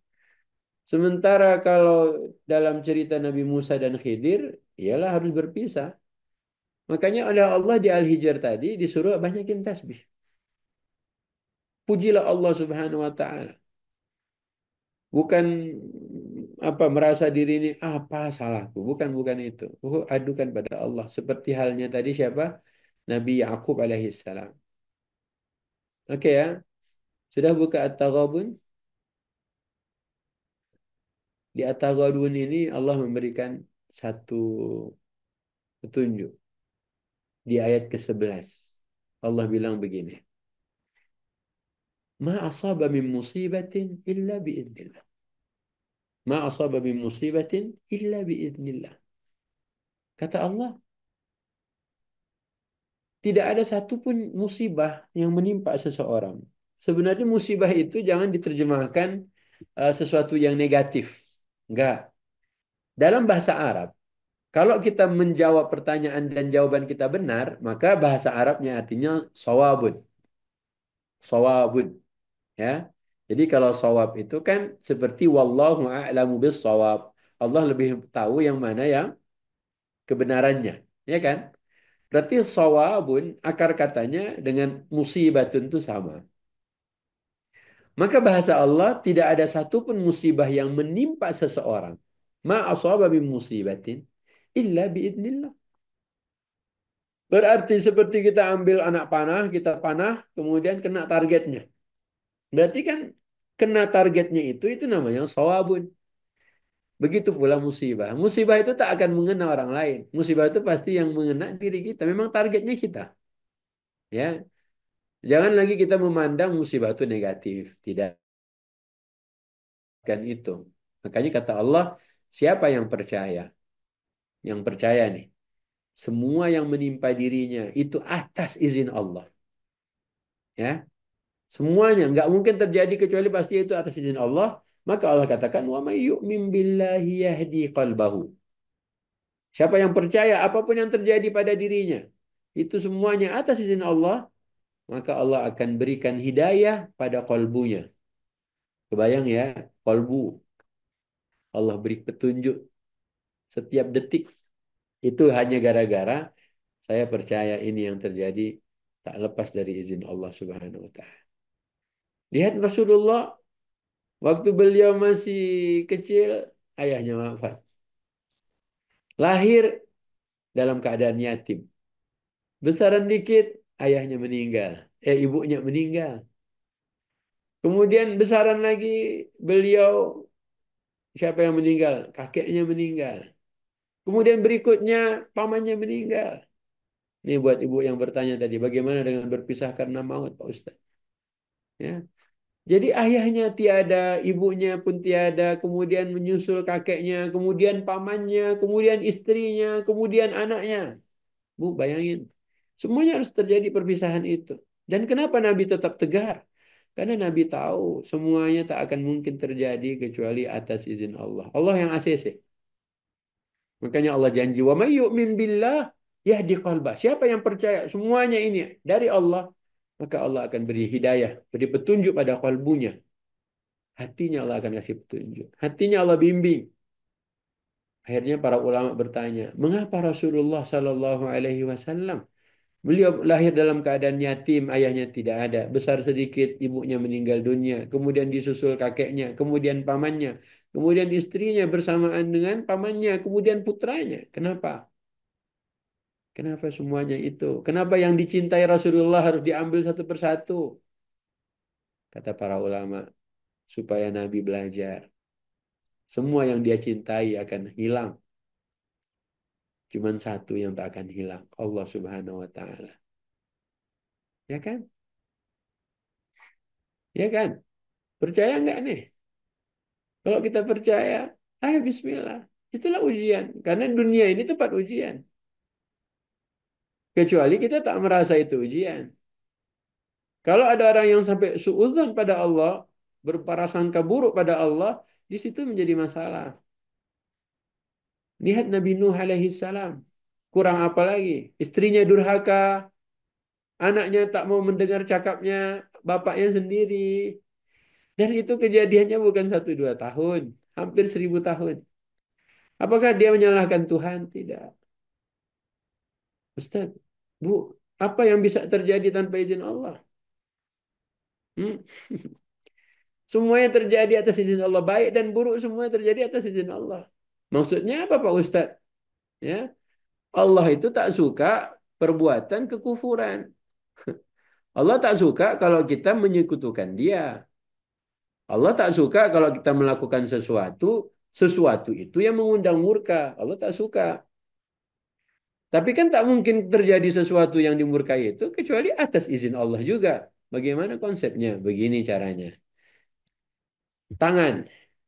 Sementara kalau dalam cerita Nabi Musa dan Khidir, ialah harus berpisah. Makanya oleh Allah di Al-Hijr tadi disuruh banyakin tasbih. Pujilah Allah Subhanahu wa taala. Bukan apa merasa diri ini apa salahku, bukan itu. Adukan pada Allah seperti halnya tadi siapa? Nabi Yakub alaihissalam. Oke ya. Sudah buka At-Taghabun? Di At-Taghabun ini Allah memberikan satu petunjuk di ayat ke-11. Allah bilang begini. Ma asaba min musibatin illa biidznillah. Ma asaba min musibatin illa biidznillah. Kata Allah, tidak ada satupun musibah yang menimpa seseorang. Sebenarnya musibah itu jangan diterjemahkan sesuatu yang negatif. Enggak. Dalam bahasa Arab, kalau kita menjawab pertanyaan dan jawaban kita benar, maka bahasa Arabnya artinya sawabun. Sawabun. Ya. Jadi kalau sawab itu kan seperti wallahu a'lamu bis sawab. Allah lebih tahu yang mana yang kebenarannya. Ya kan? Berarti sawabun akar katanya dengan musibatun itu sama. Maka bahasa Allah tidak ada satupun musibah yang menimpa seseorang. Ma asaba min musibatin illa biidnillah. Berarti seperti kita ambil anak panah, kita panah, kemudian kena targetnya. Berarti kan kena targetnya itu namanya sawabun. Begitu pula musibah. Musibah itu tak akan mengena orang lain. Musibah itu pasti yang mengena diri kita. Memang targetnya kita. Ya, jangan lagi kita memandang musibah itu negatif. Tidak kan itu. Makanya kata Allah, siapa yang percaya? Yang percaya nih. Semua yang menimpa dirinya itu atas izin Allah. Ya, semuanya nggak mungkin terjadi kecuali pasti itu atas izin Allah. Maka Allah katakan, wa may yu'min billahi yahdi qalbahu. Siapa yang percaya apapun yang terjadi pada dirinya, itu semuanya atas izin Allah, maka Allah akan berikan hidayah pada kolbunya. Kebayang ya, kolbu. Allah beri petunjuk setiap detik. Itu hanya gara-gara saya percaya ini yang terjadi tak lepas dari izin Allah Subhanahu wa taala. Lihat Rasulullah Waktu beliau masih kecil, ayahnya wafat. Lahir dalam keadaan yatim. Besaran dikit, ayahnya meninggal. Ibunya meninggal. Kemudian besaran lagi, beliau, siapa yang meninggal? Kakeknya meninggal. Kemudian berikutnya, pamannya meninggal. Ini buat ibu yang bertanya tadi, bagaimana dengan berpisah karena maut, Pak Ustaz? Ya. Jadi ayahnya tiada, ibunya pun tiada, kemudian menyusul kakeknya, kemudian pamannya, kemudian istrinya, kemudian anaknya. Bu, bayangin. Semuanya harus terjadi perpisahan itu. Dan kenapa Nabi tetap tegar? Karena Nabi tahu semuanya tak akan mungkin terjadi kecuali atas izin Allah. Allah yang ACC. Makanya Allah janji, "Wa may yu'min billah yahdi qalbah." Siapa yang percaya semuanya ini dari Allah, maka Allah akan beri hidayah, beri petunjuk pada kalbunya. Hatinya Allah akan kasih petunjuk. Hatinya Allah bimbing. Akhirnya para ulama bertanya, mengapa Rasulullah Shallallahu Alaihi Wasallam beliau lahir dalam keadaan yatim, ayahnya tidak ada, besar sedikit, ibunya meninggal dunia, kemudian disusul kakeknya, kemudian pamannya, kemudian istrinya bersamaan dengan pamannya, kemudian putranya. Kenapa? Kenapa semuanya itu? Kenapa yang dicintai Rasulullah harus diambil satu persatu? Kata para ulama, supaya Nabi belajar. Semua yang dia cintai akan hilang. Cuman satu yang tak akan hilang. Allah Subhanahu wa Ta'ala. Ya kan? Ya kan? Percaya nggak nih? Kalau kita percaya, ayo bismillah. Itulah ujian. Karena dunia ini tempat ujian. Kecuali kita tak merasa itu ujian. Kalau ada orang yang sampai suudzon pada Allah, berprasangka buruk pada Allah, di situ menjadi masalah. Lihat Nabi Nuh alaihi salam. Kurang apa lagi? Istrinya durhaka, anaknya tak mau mendengar cakapnya bapaknya sendiri. Dan itu kejadiannya bukan 1-2 tahun, hampir 1000 tahun. Apakah dia menyalahkan Tuhan? Tidak. Ustaz, Bu, apa yang bisa terjadi tanpa izin Allah? Hmm? Semuanya terjadi atas izin Allah. Baik dan buruk semuanya terjadi atas izin Allah. Maksudnya apa Pak Ustaz? Ya, Allah itu tak suka perbuatan kekufuran. Allah tak suka kalau kita menyekutukan dia. Allah tak suka kalau kita melakukan sesuatu itu yang mengundang murka. Allah tak suka. Tapi kan tak mungkin terjadi sesuatu yang dimurkai itu kecuali atas izin Allah juga. Bagaimana konsepnya? Begini caranya. Tangan.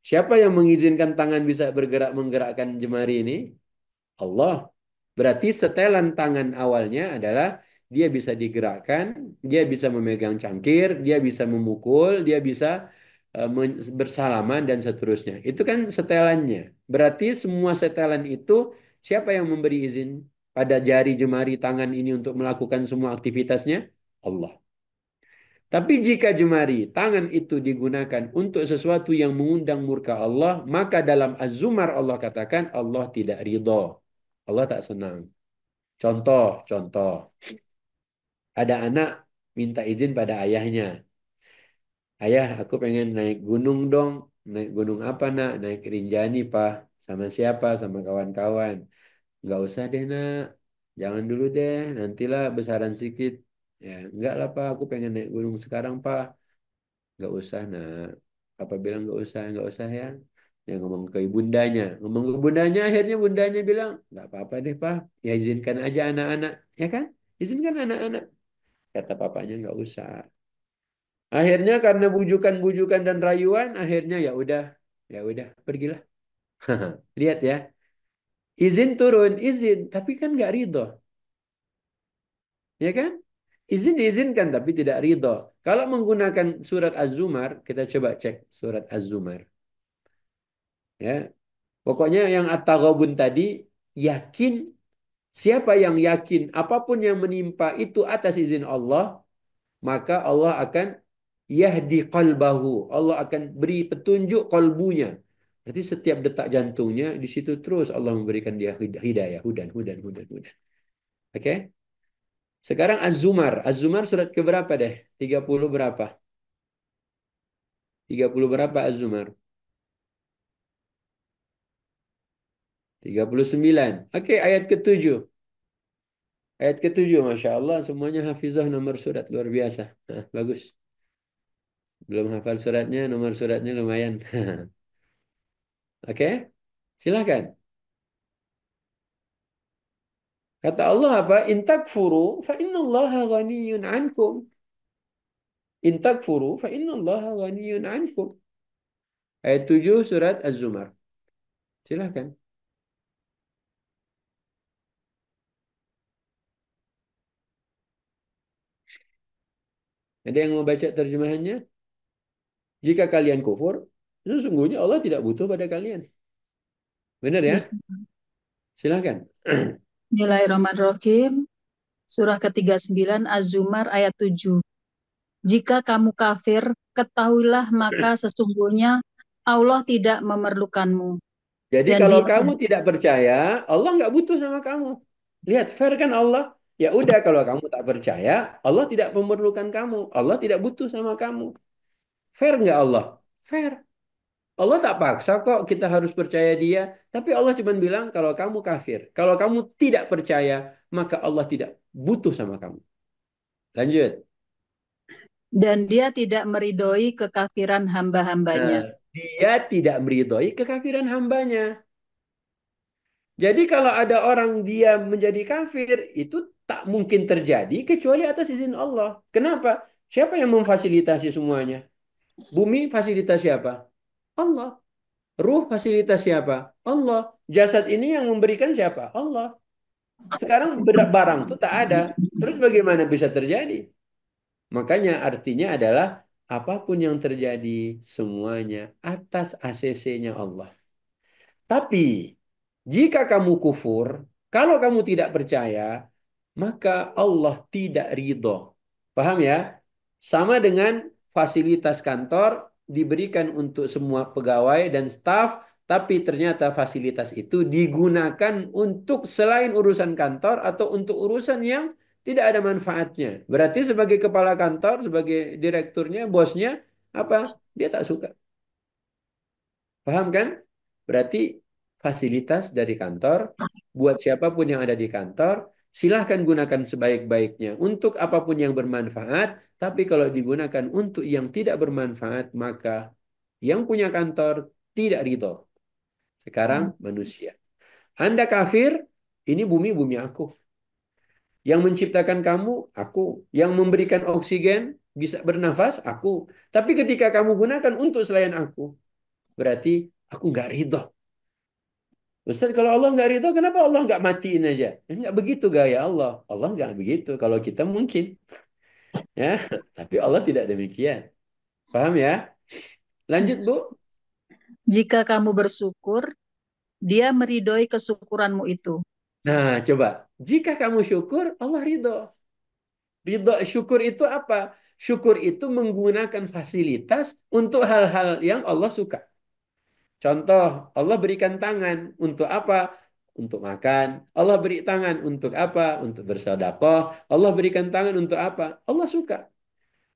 Siapa yang mengizinkan tangan bisa bergerak menggerakkan jemari ini? Allah. Berarti setelan tangan awalnya adalah dia bisa digerakkan, dia bisa memegang cangkir, dia bisa memukul, dia bisa bersalaman dan seterusnya. Itu kan setelannya. Berarti semua setelan itu siapa yang memberi izin pada jari jemari tangan ini untuk melakukan semua aktivitasnya? Allah. Tapi jika jemari tangan itu digunakan untuk sesuatu yang mengundang murka Allah, maka dalam Az-Zumar Allah katakan Allah tidak ridho. Allah tak senang. Contoh. Ada anak minta izin pada ayahnya. Ayah, aku pengen naik gunung dong. Naik gunung apa nak? Naik Rinjani pak. Sama siapa? Sama kawan-kawan. Nggak usah deh nak. Jangan dulu deh. Nantilah besaran sedikit. Ya, enggak lah pak. Aku pengen naik gunung sekarang pak. Nggak usah nak. Apa bilang nggak usah ya. Dia ngomong ke bundanya. Ngomong ke bundanya, akhirnya bundanya bilang, nggak apa-apa deh pak. Ya izinkan aja anak-anak. Ya kan? Izinkan anak-anak. Kata papanya nggak usah. Akhirnya karena bujukan-bujukan dan rayuan, akhirnya ya udah, pergilah. Lihat ya, izin turun, izin, tapi kan nggak ridho, ya kan? Izin diizinkan tapi tidak ridho. Kalau menggunakan surat Az-Zumar, kita coba cek surat Az-Zumar. Ya, pokoknya yang At-Taghabun tadi, yakin, siapa yang yakin apapun yang menimpa itu atas izin Allah, maka Allah akan yahdi qalbahu. Allah akan beri petunjuk kalbunya. Berarti setiap detak jantungnya di situ terus Allah memberikan dia hidayah, hudan. Oke? Sekarang Az-Zumar. Az-Zumar surat keberapa deh? 30 berapa? 30 berapa Az-Zumar? 39. Oke, ayat ketujuh. Ayat ketujuh, Masya Allah, semuanya hafizah nomor surat, luar biasa. Nah, bagus. Belum hafal suratnya, nomor suratnya lumayan. Oke, silahkan. Kata Allah apa? In takfuru fa innallaha ghaniyun ankum. In takfuru fa innallaha ghaniyun ankum. Ayat 7 surat Az-Zumar. Silahkan. Ada yang mau baca terjemahannya? Jika kalian kufur, sesungguhnya Allah tidak butuh pada kalian. Benar ya? Silahkan. Bismillahirrahmanirrahim. Surah ke-39 Az-Zumar ayat 7. Jika kamu kafir, ketahuilah maka sesungguhnya Allah tidak memerlukanmu. Jadi Dan kalau dia kamu tidak percaya, Allah nggak butuh sama kamu. Lihat, fair kan Allah? Ya udah, kalau kamu tak percaya, Allah tidak memerlukan kamu. Allah tidak butuh sama kamu. Fair nggak Allah? Fair. Allah tak paksa kok kita harus percaya dia. Tapi Allah cuma bilang kalau kamu kafir. Kalau kamu tidak percaya, maka Allah tidak butuh sama kamu. Lanjut. dan dia tidak meridhoi kekafiran hamba-hambanya. Nah, dia tidak meridhoi kekafiran hambanya. Jadi kalau ada orang dia menjadi kafir, itu tak mungkin terjadi kecuali atas izin Allah. Kenapa? Siapa yang memfasilitasi semuanya? Bumi fasilitas siapa? Allah. Ruh fasilitas siapa? Allah. Jasad ini yang memberikan siapa? Allah. Sekarang barang itu tak ada. Terus bagaimana bisa terjadi? Makanya artinya adalah apapun yang terjadi semuanya atas ACC-nya Allah. Tapi jika kamu kufur, kalau kamu tidak percaya, maka Allah tidak ridho. Paham ya? Sama dengan fasilitas kantor diberikan untuk semua pegawai dan staf, tapi ternyata fasilitas itu digunakan untuk selain urusan kantor atau untuk urusan yang tidak ada manfaatnya. Berarti sebagai kepala kantor, sebagai direkturnya, bosnya, apa? Dia tak suka. Paham kan? Berarti fasilitas dari kantor, buat siapapun yang ada di kantor, silahkan gunakan sebaik-baiknya untuk apapun yang bermanfaat, tapi kalau digunakan untuk yang tidak bermanfaat, maka yang punya kantor tidak ridho. Sekarang manusia. Anda kafir, ini bumi aku. Yang menciptakan kamu, aku. Yang memberikan oksigen, bisa bernafas, aku. Tapi ketika kamu gunakan untuk selain aku, berarti aku nggak ridho. Ustaz, kalau Allah nggak ridho, kenapa Allah nggak matiin aja? Nggak begitu gaya Allah. Allah nggak begitu. Kalau kita mungkin, ya. Tapi Allah tidak demikian. Paham ya? Lanjut, Bu. Jika kamu bersyukur, dia meridhoi kesyukuranmu itu. Nah, coba. Jika kamu syukur, Allah ridho. Ridho syukur itu apa? Syukur itu menggunakan fasilitas untuk hal-hal yang Allah suka. Contoh, Allah berikan tangan untuk apa? Untuk makan. Allah beri tangan untuk apa? Untuk bersedekah. Allah berikan tangan untuk apa? Allah suka.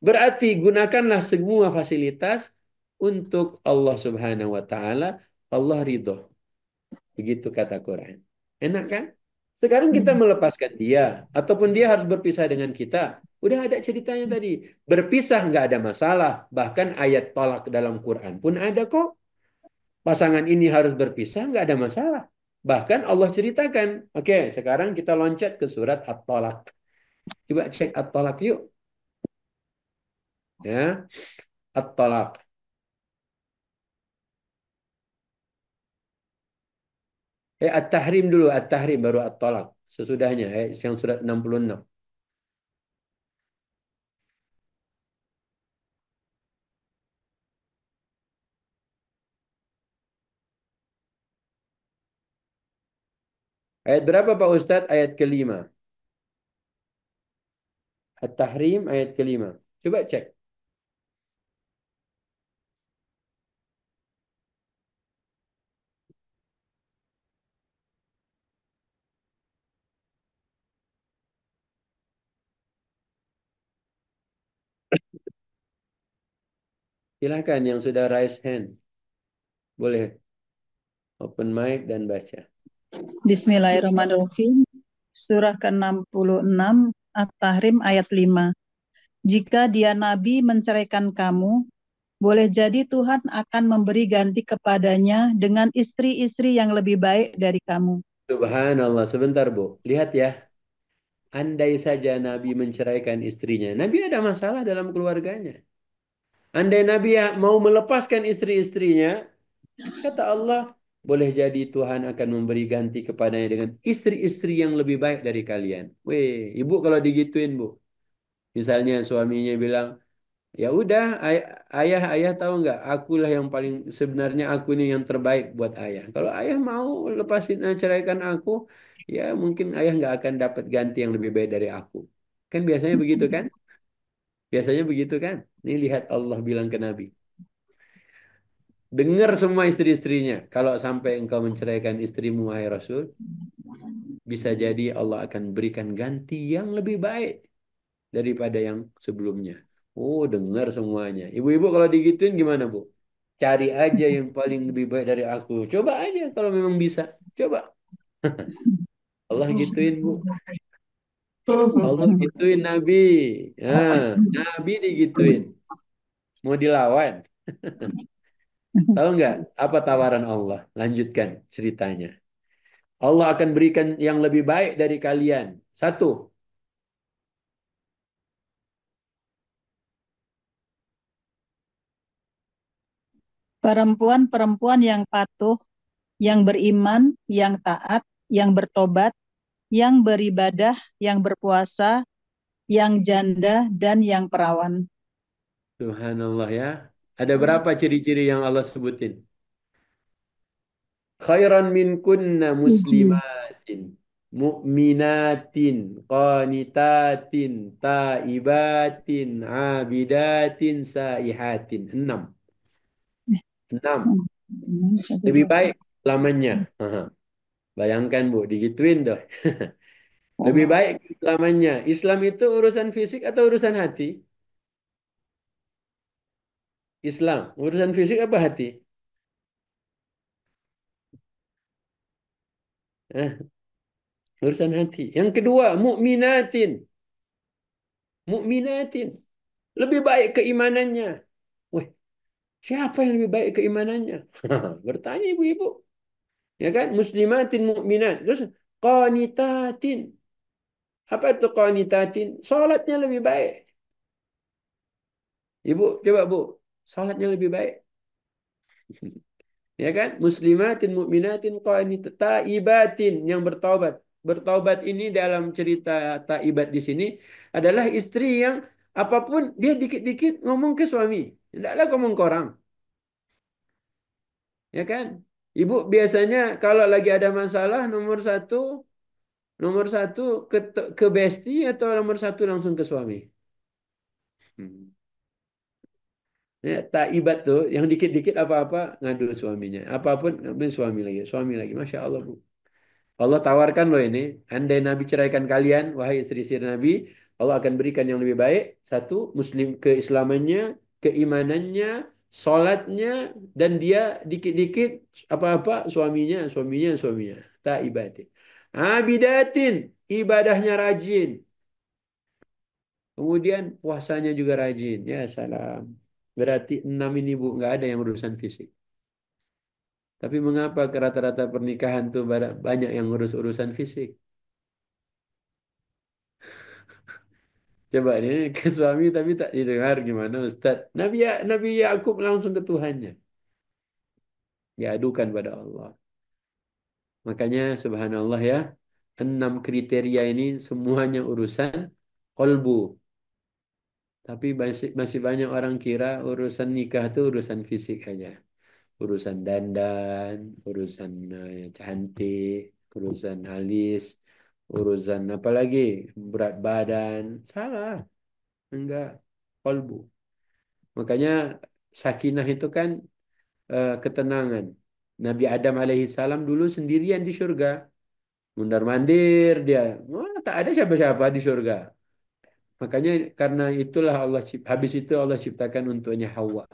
Berarti gunakanlah semua fasilitas untuk Allah Subhanahu wa taala. Allah ridho. Begitu kata Quran. Enak kan? Sekarang kita melepaskan dia ataupun dia harus berpisah dengan kita. Udah ada ceritanya tadi. Berpisah nggak ada masalah. Bahkan ayat tolak dalam Quran pun ada kok. Pasangan ini harus berpisah nggak ada masalah. Bahkan Allah ceritakan. Oke, sekarang kita loncat ke surat At-Tolak. Coba cek At-Tolak yuk. Ya, At-Tolak. At-Tahrim dulu, At-Tahrim baru At-Talaq. Sesudahnya yang surat 66. Ayat berapa Pak Ustadz? Ayat kelima. At-Tahrim ayat kelima. Coba cek. Silahkan yang sudah raise hand. Boleh open mic dan baca. Bismillahirrahmanirrahim. Surah ke-66 At-Tahrim ayat 5. Jika dia nabi menceraikan kamu, boleh jadi Tuhan akan memberi ganti kepadanya dengan istri-istri yang lebih baik dari kamu. Subhanallah. Sebentar, Bu. Lihat ya. Andai saja Nabi menceraikan istrinya. Nabi ada masalah dalam keluarganya. Andai Nabi mau melepaskan istri-istrinya, kata Allah, boleh jadi Tuhan akan memberi ganti kepadanya dengan istri-istri yang lebih baik dari kalian. Weh, ibu kalau digituin, Bu. Misalnya suaminya bilang, ya udah, ayah tahu nggak? Akulah yang paling sebenarnya aku ini yang terbaik buat ayah. Kalau ayah mau lepasin ceraikan aku, ya mungkin ayah nggak akan dapat ganti yang lebih baik dari aku. Kan biasanya begitu kan? Biasanya begitu kan? Ini lihat Allah bilang ke Nabi. Dengar semua istri-istrinya. Kalau sampai engkau menceraikan istrimu, wahai Rasul, bisa jadi Allah akan berikan ganti yang lebih baik daripada yang sebelumnya. Oh, dengar semuanya. Ibu-ibu kalau digituin gimana, Bu? Cari aja yang paling lebih baik dari aku. Coba aja kalau memang bisa. Coba. Allah gituin, Bu. Allah gituin Nabi. Nah, Nabi digituin. Mau dilawan. Tahu nggak apa tawaran Allah? Lanjutkan ceritanya. Allah akan berikan yang lebih baik dari kalian. Satu, Perempuan-perempuan yang patuh, yang beriman, yang taat, yang bertobat, yang beribadah, yang berpuasa, yang janda, dan yang perawan. subhanallah ya. Ada berapa ciri-ciri yang Allah sebutin? Khairan min kunna 7. muslimatin, mu'minatin, qanitatin, taibatin, abidatin, saihatin. Enam. Enam. Lebih baik lamanya. Aha. Bayangkan Bu, digituin doh. Lebih baik lamanya. Islam itu urusan fisik atau urusan hati? Islam, urusan fisik apa hati? Eh, urusan hati. Yang kedua, mukminatin. Mukminatin. Lebih baik keimanannya. Wih, siapa yang lebih baik keimanannya? Bertanya ibu-ibu. Ya kan? Muslimatin mukminat. Terus qanitatin. Apa itu qanitatin? Salatnya lebih baik. Ibu, coba Bu. Salatnya lebih baik. Ya kan? Muslimatin, mukminatin, qanitat, taibatin yang bertaubat. Bertaubat ini dalam cerita taibat di sini adalah istri yang apapun dia dikit-dikit ngomong ke suami. Tidaklah ngomong ke orang. Ya kan? Ibu biasanya kalau lagi ada masalah nomor satu ke bestie atau nomor satu langsung ke suami. Hmm. Ya, taibat tuh yang dikit-dikit apa-apa ngadu suaminya. Apapun ngambil suami lagi. Masya Allah Bu. Allah tawarkan loh ini, andai Nabi ceraikan kalian, wahai istri-istri Nabi, Allah akan berikan yang lebih baik. Satu, muslim keislamannya, keimanannya, sholatnya, dan dia dikit-dikit apa-apa suaminya. Taibatin. Abidatin, ibadahnya rajin. Kemudian puasanya juga rajin. Ya salam. Berarti enam ini Bu, nggak ada yang urusan fisik. Tapi mengapa ke rata-rata pernikahan tuh banyak yang ngurus urusan fisik? Coba ini ke suami tapi tak didengar gimana Ustaz. Nabi Yakub langsung ke Tuhannya. Diadukan pada Allah. Makanya subhanallah ya. Enam kriteria ini semuanya urusan kolbu. Tapi masih banyak orang kira urusan nikah itu urusan fisik aja. Urusan dandan, urusan cantik, urusan alis, urusan apa lagi? Berat badan. Salah. Enggak. Kolbu. Makanya sakinah itu kan ketenangan. Nabi Adam alaihi salam dulu sendirian di surga. Mundar-mandir dia. Wah, tak ada siapa-siapa di surga. Makanya karena itulah habis itu Allah ciptakan untuknya Hawa.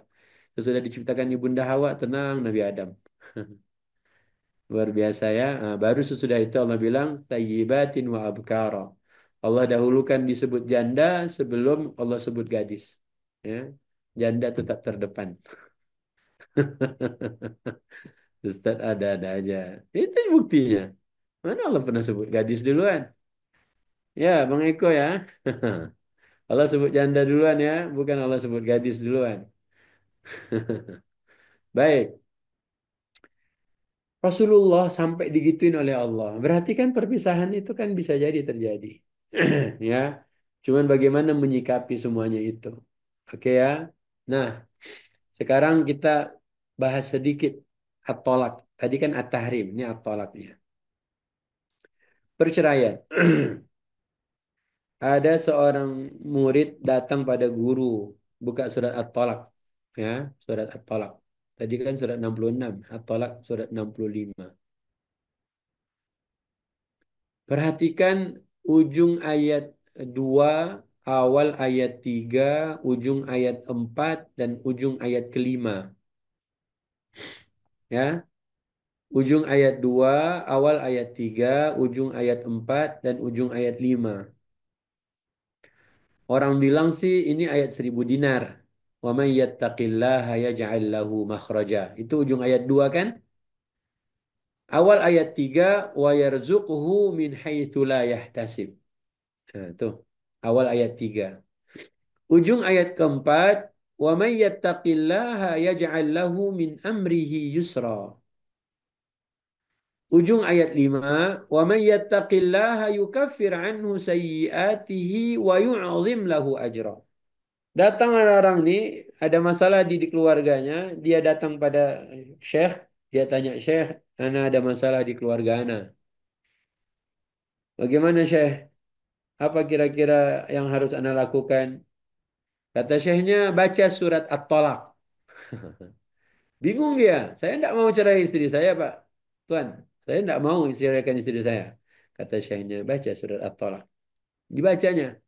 Sesudah diciptakan Ibunda Hawa, tenang Nabi Adam. Luar biasa ya. Nah, baru sesudah itu Allah bilang tayyibatin wa abkara. Allah dahulukan disebut janda sebelum Allah sebut gadis. Ya. Janda tetap terdepan. Ustaz ada-ada aja. Itu buktinya. Mana Allah pernah sebut gadis duluan? Ya, Bang Eko ya. Allah sebut janda duluan ya, bukan Allah sebut gadis duluan. Baik. Rasulullah sampai digituin oleh Allah. Berarti kan perpisahan itu kan bisa jadi terjadi. Ya. Cuman bagaimana menyikapi semuanya itu. Oke ya. Nah, sekarang kita bahas sedikit at-tolak. Tadi kan at-tahrim, ini at-tolaknya. Perceraian. Ada seorang murid datang pada guru, buka surat at-tolak. Ya, surat at-tolak. Tadi kan surat 66, at-tolak surat 65. Perhatikan ujung ayat 2, awal ayat 3, ujung ayat 4, dan ujung ayat kelima. Ya, ujung ayat 2, awal ayat 3, ujung ayat 4, dan ujung ayat 5. Orang bilang sih ini ayat 1000 dinar. Wa may yattaqillaha yaj'al lahu makhraja. Itu ujung ayat 2 kan? Awal ayat 3, wa yarzuqhu min haitsu la yahtasib. Nah, tuh. Awal ayat 3. Ujung ayat keempat, wa may yattaqillaha yaj'al lahu min amrihi yusra. Ujung ayat 5, wa may yattaqillaha yukaffir anhu sayyi'atihi wa yu'zim lahu ajra. Datang orang ini ada masalah di keluarganya, dia datang pada Syekh, dia tanya Syekh, ana ada masalah di keluarga ana. Bagaimana Syekh? Apa kira-kira yang harus ana lakukan? Kata Syekhnya baca surat At-Talaq. Bingung dia. Saya tidak mau cerai istri saya, Pak. Tuan, saya tidak mau ceraikan istri saya. Kata syekhnya, baca surat At-Talaq. Dibacanya.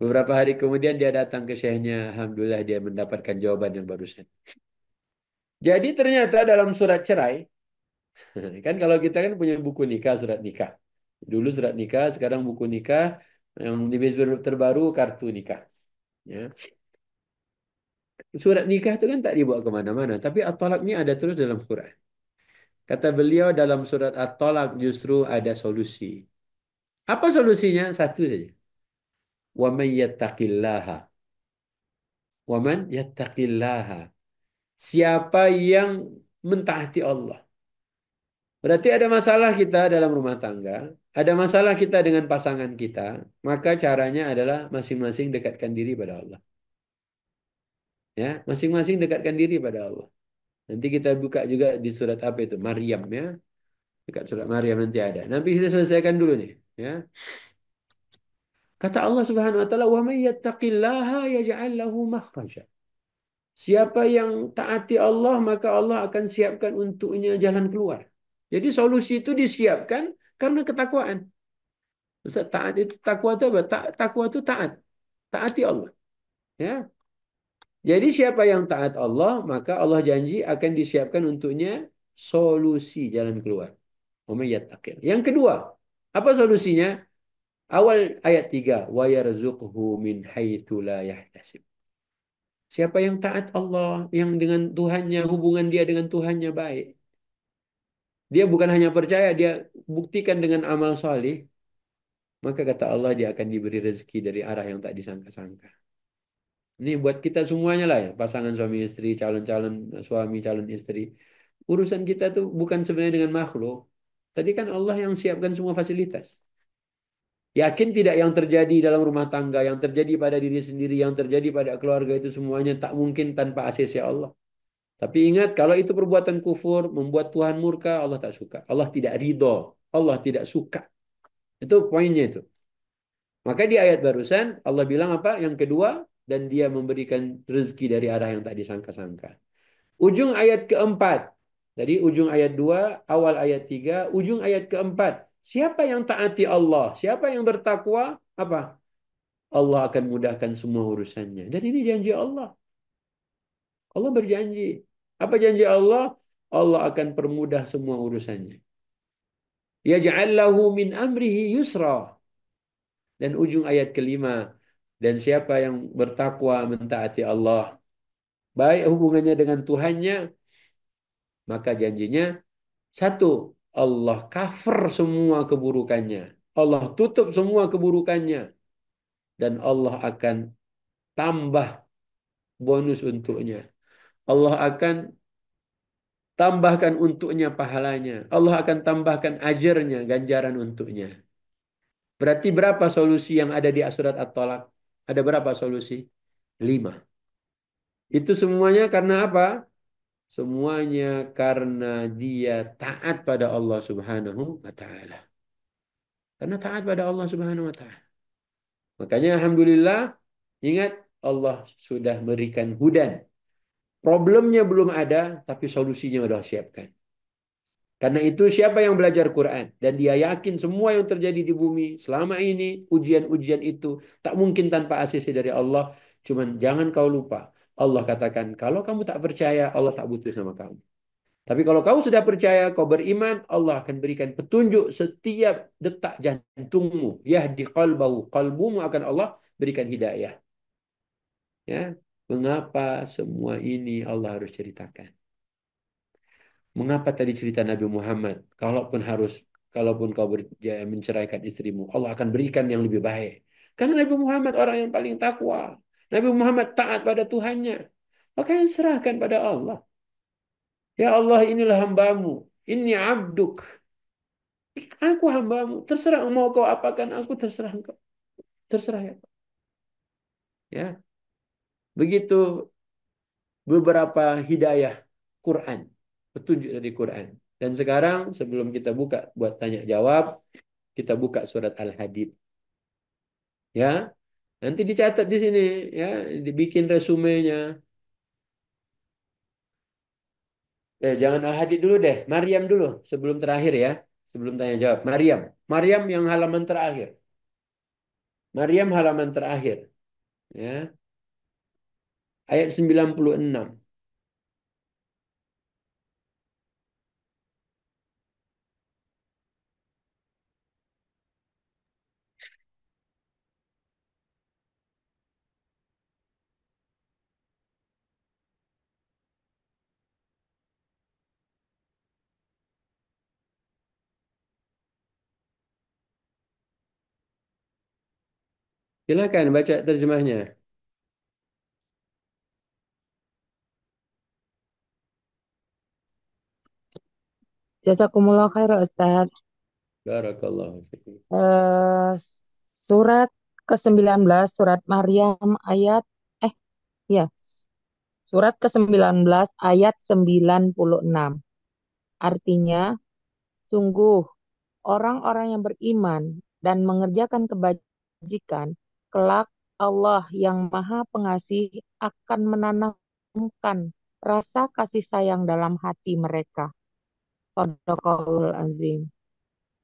Beberapa hari kemudian dia datang ke syekhnya. Alhamdulillah dia mendapatkan jawaban yang barusan. Jadi ternyata dalam surat cerai, kan kalau kita kan punya buku nikah, surat nikah. Dulu surat nikah, sekarang buku nikah. Yang lebih terbaru kartu nikah. Ya. Surat nikah itu kan tak dibawa kemana-mana. Tapi At-Talaq ini ada terus dalam Quran. Kata beliau dalam surat At-Talaq justru ada solusi. Apa solusinya? Satu saja. Wa man yattaqillaha. Wa man yattaqillaha. Siapa yang mentaati Allah. Berarti ada masalah kita dalam rumah tangga, ada masalah kita dengan pasangan kita, maka caranya adalah masing-masing dekatkan diri pada Allah. Ya, masing-masing dekatkan diri pada Allah. Nanti kita buka juga di surat apa itu? Maryam ya. Dekat surat Maryam nanti ada. Nanti kita selesaikan dulu nih, ya. Kata Allah Subhanahu wa taala, "Wa may yattaqillaha yaj'al lahu makhraja." Siapa yang taati Allah, maka Allah akan siapkan untuknya jalan keluar. Jadi solusi itu disiapkan karena ketakwaan. Ustaz, taat itu takwa itu apa? Takwa itu taat. Taati Allah. Ya. Jadi siapa yang taat Allah, maka Allah janji akan disiapkan untuknya solusi jalan keluar. Wa may yattaqil. Yang kedua, apa solusinya? Awal ayat 3, wa yarzuqhu min haitsu la yahtasib. Siapa yang taat Allah, yang dengan Tuhannya, hubungan dia dengan Tuhannya baik. Dia bukan hanya percaya, dia buktikan dengan amal soleh. Maka kata Allah dia akan diberi rezeki dari arah yang tak disangka-sangka. Ini buat kita semuanya lah ya. Pasangan suami istri, calon-calon suami, calon istri. Urusan kita tuh bukan sebenarnya dengan makhluk. Tadi kan Allah yang siapkan semua fasilitas. Yakin tidak yang terjadi dalam rumah tangga, yang terjadi pada diri sendiri, yang terjadi pada keluarga itu semuanya tak mungkin tanpa ACC Allah. Tapi ingat, kalau itu perbuatan kufur, membuat Tuhan murka, Allah tak suka. Allah tidak ridho. Allah tidak suka. Itu poinnya itu. Maka di ayat barusan, Allah bilang apa? Yang kedua, dan dia memberikan rezeki dari arah yang tak disangka-sangka. Ujung ayat keempat. Jadi ujung ayat 2, awal ayat 3, ujung ayat keempat. Siapa yang taati Allah? Siapa yang bertakwa? Apa? Allah akan mudahkan semua urusannya. Dan ini janji Allah. Allah berjanji. Apa janji Allah? Allah akan permudah semua urusannya. Yaj'al lahu min amrihi yusra. Dan ujung ayat kelima. Dan siapa yang bertakwa mentaati Allah, baik hubungannya dengan Tuhannya, maka janjinya satu, Allah cover semua keburukannya. Allah tutup semua keburukannya. Dan Allah akan tambah bonus untuknya. Allah akan tambahkan untuknya pahalanya. Allah akan tambahkan ajarnya, ganjaran untuknya. Berarti berapa solusi yang ada di surat At-Talaq? Ada berapa solusi? 5. Itu semuanya karena apa? Semuanya karena dia taat pada Allah Subhanahu wa taala. Karena taat pada Allah Subhanahu wa taala. Makanya alhamdulillah, ingat Allah sudah berikan hudan. Problemnya belum ada, tapi solusinya sudah siapkan. Karena itu siapa yang belajar Quran dan dia yakin semua yang terjadi di bumi selama ini, ujian-ujian itu tak mungkin tanpa ACC dari Allah. Cuman jangan kau lupa. Allah katakan, kalau kamu tak percaya, Allah tak butuh sama kamu. Tapi kalau kau sudah percaya, kau beriman, Allah akan berikan petunjuk setiap detak jantungmu. Yahdi qalbahu. Qalbumu akan Allah berikan hidayah. Ya, mengapa semua ini Allah harus ceritakan? Mengapa tadi cerita Nabi Muhammad? Kalaupun kau menceraikan istrimu, Allah akan berikan yang lebih baik. Karena Nabi Muhammad orang yang paling takwa. Nabi Muhammad taat pada Tuhannya. Maka yang serahkan pada Allah. Ya Allah, inilah hambamu. Ini abduk. Aku hambamu. Terserah mau kau apakan aku, terserah engkau. Terserah ya. Ya. Begitu beberapa hidayah Quran. Petunjuk dari Quran. Dan sekarang sebelum kita buka buat tanya jawab, kita buka surat Al-Hadid. Ya. Nanti dicatat di sini ya, dibikin resumenya. Jangan Al-Hadid dulu deh, Maryam dulu sebelum terakhir ya. Sebelum tanya jawab. Maryam. Maryam yang halaman terakhir. Maryam halaman terakhir. Ya. Ayat 96. Silakan baca terjemahnya. Jazakumullah khair Ustaz. Barakallahu fiik. Eh, surat ke-19 surat Maryam ayat ya surat ke-19 ayat 96. Artinya, sungguh orang-orang yang beriman dan mengerjakan kebajikan, kelak Allah yang Maha Pengasih akan menanamkan rasa kasih sayang dalam hati mereka. Shadaqallahul azim.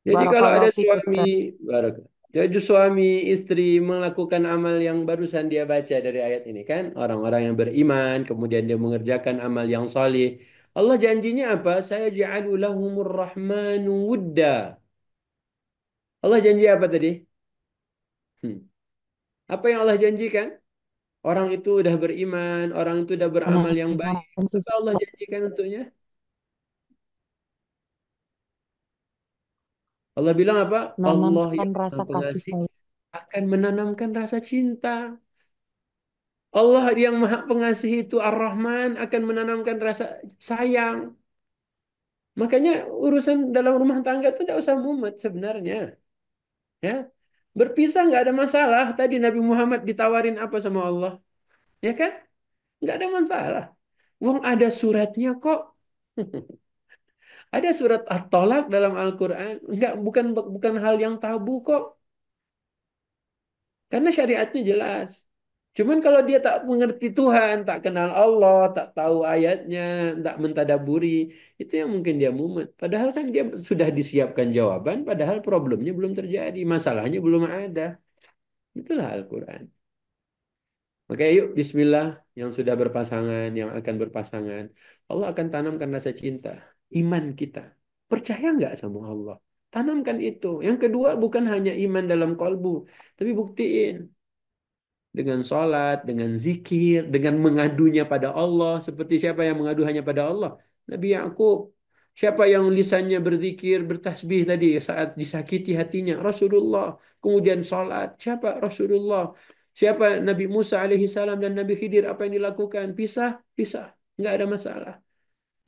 Jadi kalau ada Barakallahu fiik suami, Ustaz. jadi suami istri melakukan amal yang barusan dia baca dari ayat ini kan, orang-orang yang beriman, kemudian dia mengerjakan amal yang salih. Allah janjinya apa? Saya ja'alu lahumur rahmanu wudda. Allah janji apa tadi? Hmm. Apa yang Allah janjikan? Orang itu udah beriman, orang itu udah beramal yang baik. Menanamkan Apa Allah janjikan untuknya? Allah bilang apa? Allah menanamkan yang Maha rasa kasih Pengasih sayang. akan menanamkan rasa cinta. Allah yang Maha Pengasih itu Ar-Rahman akan menanamkan rasa sayang. Makanya urusan dalam rumah tangga itu tidak usah mumet sebenarnya. Ya, berpisah nggak ada masalah. Tadi Nabi Muhammad ditawarin apa sama Allah? Ya kan? Nggak ada masalah. Wong ada suratnya kok. Ada surat At-Talaq dalam Al-Quran. Nggak, bukan hal yang tabu kok. Karena syariatnya jelas. Cuman kalau dia tak mengerti Tuhan, tak kenal Allah, tak tahu ayatnya, tak mentadaburi, itu yang mungkin dia mumet. Padahal kan dia sudah disiapkan jawaban, padahal problemnya belum terjadi, masalahnya belum ada. Itulah Al-Quran. Oke, yuk Bismillah. yang sudah berpasangan, yang akan berpasangan, Allah akan tanamkan rasa cinta, iman kita. Percaya nggak sama Allah? Tanamkan itu. Yang kedua bukan hanya iman dalam kalbu, tapi buktiin dengan sholat, dengan zikir, dengan mengadunya pada Allah. Seperti siapa yang mengadu hanya pada Allah? Nabi Yakub. Siapa yang lisannya berzikir, bertasbih tadi saat disakiti hatinya? Rasulullah. Kemudian sholat. Siapa? Rasulullah. Siapa? Nabi Musa alaihi salam dan Nabi Khidir. Apa yang dilakukan? Pisah, pisah. Nggak ada masalah.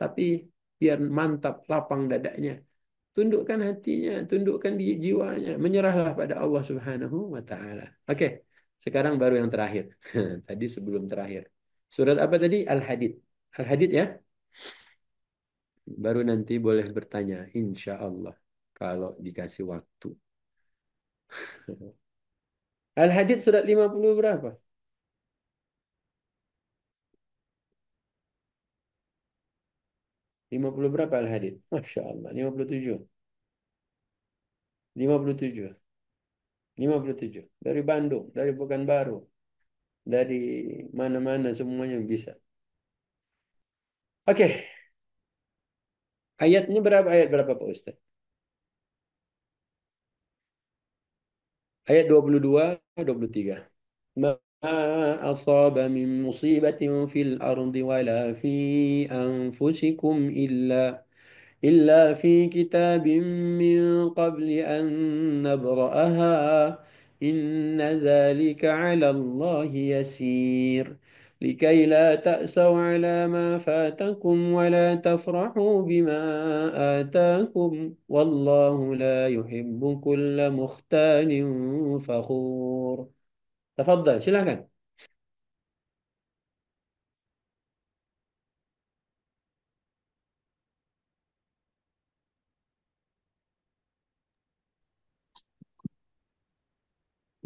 Tapi biar mantap lapang dadanya. Tundukkan hatinya, tundukkan di jiwanya, menyerahlah pada Allah Subhanahu wa taala. Oke, sekarang baru yang terakhir. Tadi sebelum terakhir. Surat apa tadi? Al-Hadid. Al-Hadid ya. Baru nanti boleh bertanya, insya Allah kalau dikasih waktu. Al-Hadid surat 50 berapa? 50 berapa Al-Hadid? Masya Allah, 57. 57. 57. Dari Bandung, dari Pekanbaru, dari mana-mana semuanya bisa. Oke, ayatnya berapa Pak Ustaz? Ayat 22, 23. Ma asaba min musibatin fil ardi wala fi anfusikum illa fi kitabim min qabli an nabra'aha inna dhalika 'ala Allah yasir. لكي لا تأسوا على ما فاتكم ولا تفرحوا بما آتاكم والله لا يحب كل مختال فخور. تفضل silakan.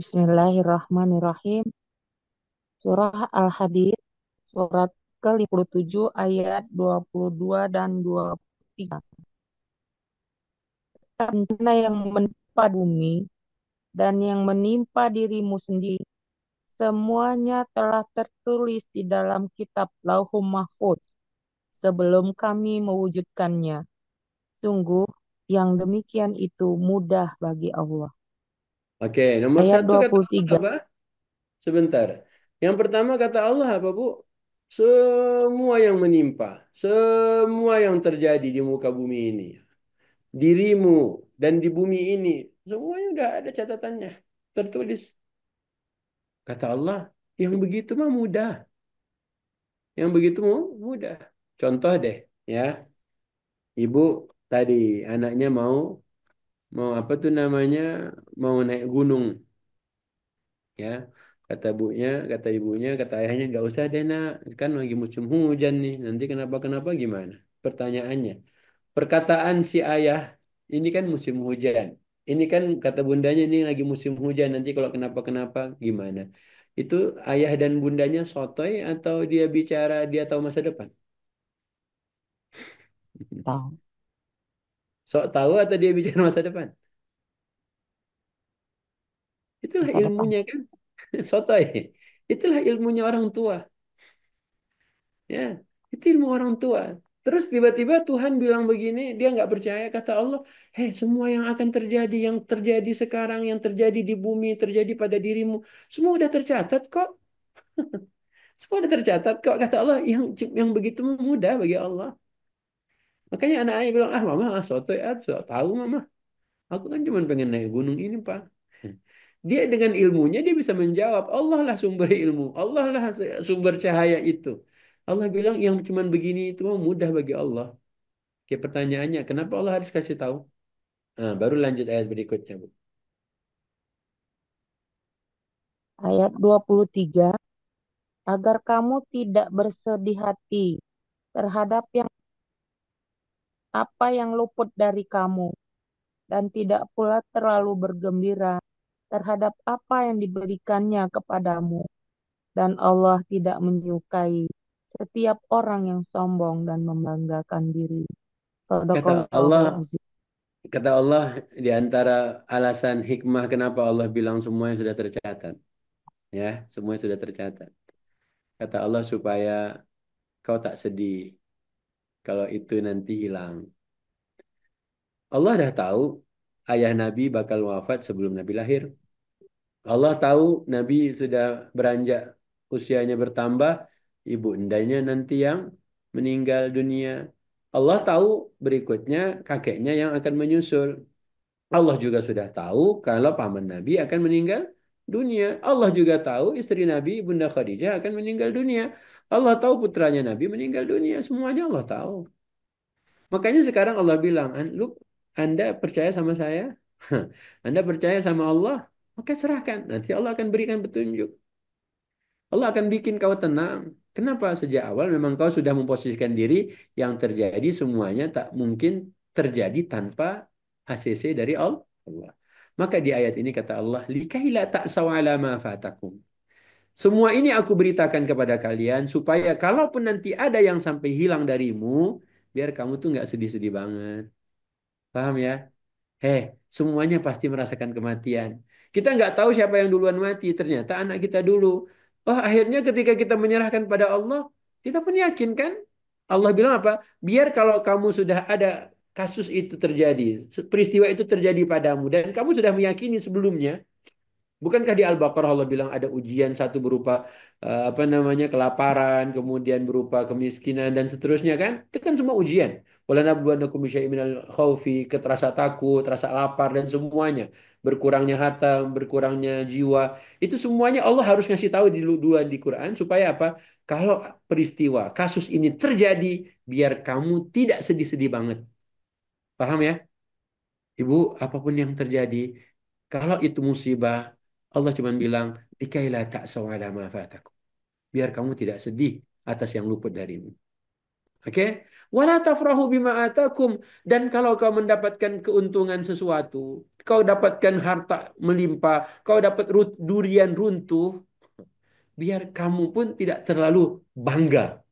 Bismillahirrahmanirrahim. Surah Al-Hadid, surat ke-57 ayat 22 dan 23. Bencana yang menimpa bumi dan yang menimpa dirimu sendiri, semuanya telah tertulis di dalam kitab Lauhul Mahfuz sebelum kami mewujudkannya. Sungguh, yang demikian itu mudah bagi Allah. Oke, nomor Ayat satu kata Allah 23. apa? Sebentar. Yang pertama kata Allah apa, Bu? Semua yang menimpa, semua yang terjadi di muka bumi ini, dirimu dan di bumi ini, semuanya udah ada catatannya, tertulis. Kata Allah, yang begitu mah mudah. Yang begitu mudah. Contoh deh, ya. Ibu tadi anaknya mau mau apa tuh namanya? Mau naik gunung, ya. Kata ibunya, kata ayahnya nggak usah deh nak, kan lagi musim hujan nih. Nanti kenapa gimana? Pertanyaannya, perkataan si ayah ini kan musim hujan. Ini kan kata bundanya ini lagi musim hujan. Nanti kalau kenapa gimana? Itu ayah dan bundanya sotoy atau dia bicara dia tahu masa depan? Tahu Sok tahu atau dia bicara masa depan? Itulah masa depan. ilmunya kan. Sotoy. Itulah ilmunya orang tua. Ya, itu ilmu orang tua. Terus tiba-tiba Tuhan bilang begini, dia nggak percaya. Kata Allah, hei semua yang akan terjadi, yang terjadi sekarang, yang terjadi di bumi, terjadi pada dirimu, semua udah tercatat kok. Semua udah tercatat kok. Kata Allah, yang begitu mudah bagi Allah. Makanya anak ayah bilang, ah mama, sotoy, so tahu mama. Aku kan cuma pengen naik gunung ini, Pak. Dia dengan ilmunya dia bisa menjawab. Allah lah sumber ilmu. Allah lah sumber cahaya itu. Allah bilang yang cuma begini itu mah mudah bagi Allah. Oke, pertanyaannya, kenapa Allah harus kasih tahu? Nah, baru lanjut ayat berikutnya, Bu. Ayat 23. Agar kamu tidak bersedih hati terhadap apa yang luput dari kamu, dan tidak pula terlalu bergembira terhadap apa yang diberikannya kepadamu. Dan Allah tidak menyukai setiap orang yang sombong dan membanggakan diri. Kata Allah, Shadaqallahul azim. kata Allah di antara alasan hikmah kenapa Allah bilang semuanya sudah tercatat. Ya, semuanya sudah tercatat. Kata Allah supaya kau tak sedih kalau itu nanti hilang. Allah dah tahu ayah Nabi bakal wafat sebelum Nabi lahir. Allah tahu Nabi sudah beranjak usianya bertambah, ibundanya nanti yang meninggal dunia. Allah tahu berikutnya kakeknya yang akan menyusul. Allah juga sudah tahu kalau paman Nabi akan meninggal dunia. Allah juga tahu istri Nabi, Bunda Khadijah akan meninggal dunia. Allah tahu putranya Nabi meninggal dunia. Semuanya Allah tahu. Makanya sekarang Allah bilang, Anda percaya sama saya? Anda percaya sama Allah? Maka serahkan. Nanti Allah akan berikan petunjuk. Allah akan bikin kau tenang. Kenapa? Sejak awal memang kau sudah memposisikan diri yang terjadi semuanya tak mungkin terjadi tanpa ACC dari Allah. Maka di ayat ini kata Allah, likaila ta'saw ala ma fatakum. Semua ini aku beritakan kepada kalian supaya kalaupun nanti ada yang sampai hilang darimu, biar kamu tuh nggak sedih-sedih banget. Paham ya? Semuanya pasti merasakan kematian. Kita nggak tahu siapa yang duluan mati. Ternyata anak kita dulu. Oh, akhirnya ketika kita menyerahkan pada Allah, kita pun yakin kan? Allah bilang apa? Biar kalau kamu sudah ada kasus itu terjadi, peristiwa itu terjadi padamu, dan kamu sudah meyakini sebelumnya, bukankah di Al-Baqarah Allah bilang ada ujian satu berupa apa namanya kelaparan, kemudian berupa kemiskinan dan seterusnya kan? Itu kan semua ujian. Wala nabluwannakum bisyai'in minal khaufi, rasa takut, rasa lapar dan semuanya. Berkurangnya harta, berkurangnya jiwa. Itu semuanya Allah harus ngasih tahu di dua di Quran supaya apa? Kalau peristiwa kasus ini terjadi, biar kamu tidak sedih-sedih banget. Paham ya? Ibu, apapun yang terjadi, kalau itu musibah, Allah cuma bilang, "Likaila ta'saw ala ma fatakum." Biar kamu tidak sedih atas yang luput darimu. Oke? Wala tafrahu bima atakum. Dan kalau kau mendapatkan keuntungan sesuatu, kau dapatkan harta melimpah, kau dapat durian runtuh, biar kamu pun tidak terlalu bangga.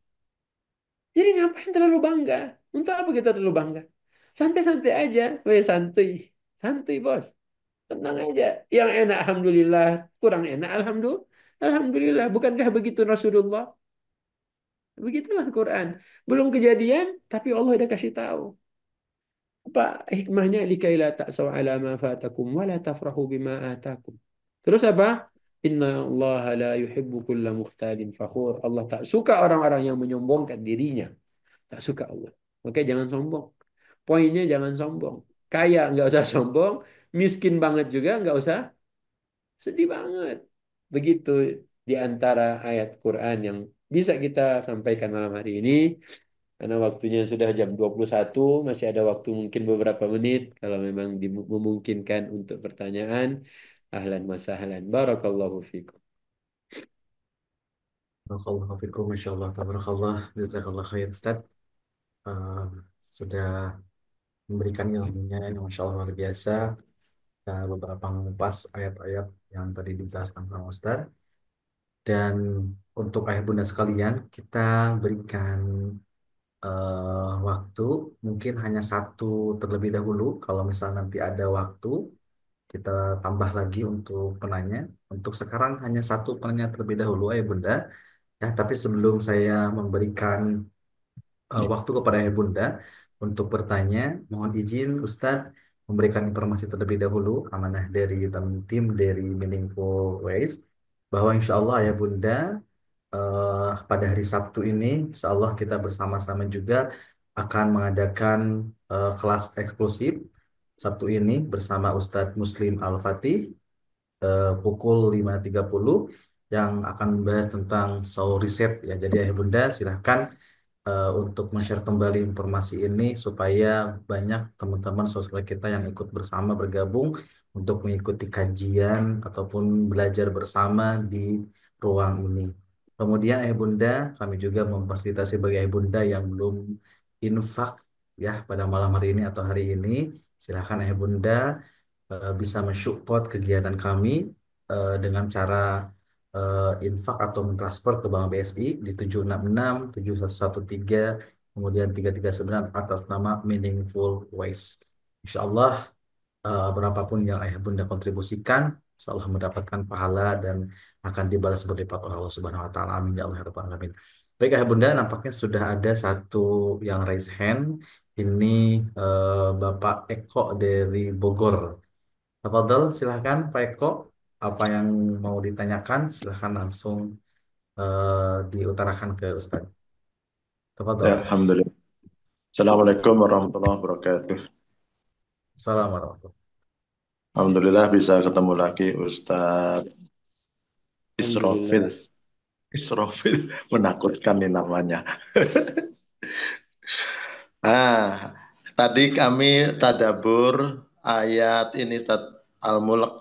Jadi ngapain terlalu bangga? Untuk apa kita terlalu bangga? Santai-santai aja. Weh, santai. Santai, bos. Tenang aja. Yang enak alhamdulillah, kurang enak alhamdulillah. Alhamdulillah, bukankah begitu Rasulullah? Begitulah Quran. Belum kejadian, tapi Allah udah kasih tahu. Apa hikmahnya likaila ta'saw ala ma fatakum wa la tafrahu bima atakum. Terus apa? Inna Allah la yuhibbu kulla mukhtalin fakhur. Allah tak suka orang-orang yang menyombongkan dirinya. Tak suka Allah. Oke, jangan sombong. Poinnya jangan sombong. Kaya nggak usah sombong, miskin banget juga nggak usah sedih banget. Begitu di antara ayat Quran yang bisa kita sampaikan malam hari ini. Karena waktunya sudah jam 21, masih ada waktu mungkin beberapa menit. Kalau memang memungkinkan untuk pertanyaan. Ahlan wa sahlan. Barakallahu fikum. Barakallahu fikum, Masya Allah, tabarakallah, jazakallah khair, Ustaz. Eh, sudah memberikan ilmunya yang Masya Allah luar biasa. Beberapa mengupas ayat-ayat yang tadi dijelaskan sama Ustaz. Dan untuk ayah bunda sekalian, kita berikan waktu mungkin hanya satu terlebih dahulu. Kalau misal nanti ada waktu, kita tambah lagi untuk penanya. Untuk sekarang hanya satu penanya terlebih dahulu, ayah bunda. Ya, tapi sebelum saya memberikan waktu kepada Ayah Bunda untuk bertanya. Mohon izin Ustadz memberikan informasi terlebih dahulu amanah dari tim dari Meaningful Ways bahwa insya Allah Ayah Bunda pada hari Sabtu ini insya Allah kita bersama-sama juga akan mengadakan kelas eksklusif Sabtu ini bersama Ustadz Muslim Al-Fatih pukul 5.30 yang akan membahas tentang soul reset ya. Jadi Ayah Bunda silahkan untuk men-share kembali informasi ini supaya banyak teman-teman sosial kita yang ikut bersama bergabung untuk mengikuti kajian ataupun belajar bersama di ruang ini. Kemudian Ayah Bunda, kami juga memfasilitasi bagi Ayah Bunda yang belum infak ya pada malam hari ini atau hari ini, silakan Ayah Bunda bisa mensupport kegiatan kami dengan cara infak atau mentransfer ke Bank BSI di 766 7113 kemudian 339 atas nama Meaningful Ways. Insya Allah berapapun yang ayah bunda kontribusikan, insya Allah mendapatkan pahala dan akan dibalas berlipat oleh Allah Subhanahu wa taala. Amin ya Allah ya rabbal alamin. Baik Ayah Bunda, nampaknya sudah ada satu yang raise hand. Ini Bapak Eko dari Bogor. Tafadhol, silahkan Pak Eko. Apa yang mau ditanyakan, silahkan langsung diutarakan ke Ustadz. Ya, Tafadhol. Alhamdulillah. Assalamualaikum warahmatullahi wabarakatuh. Assalamualaikum warahmatullahi Alhamdulillah bisa ketemu lagi Ustadz Israfil. Alhamdulillah. Israfil, menakutkan nih namanya. Ah, tadi kami tadabur ayat ini Al-Mulk.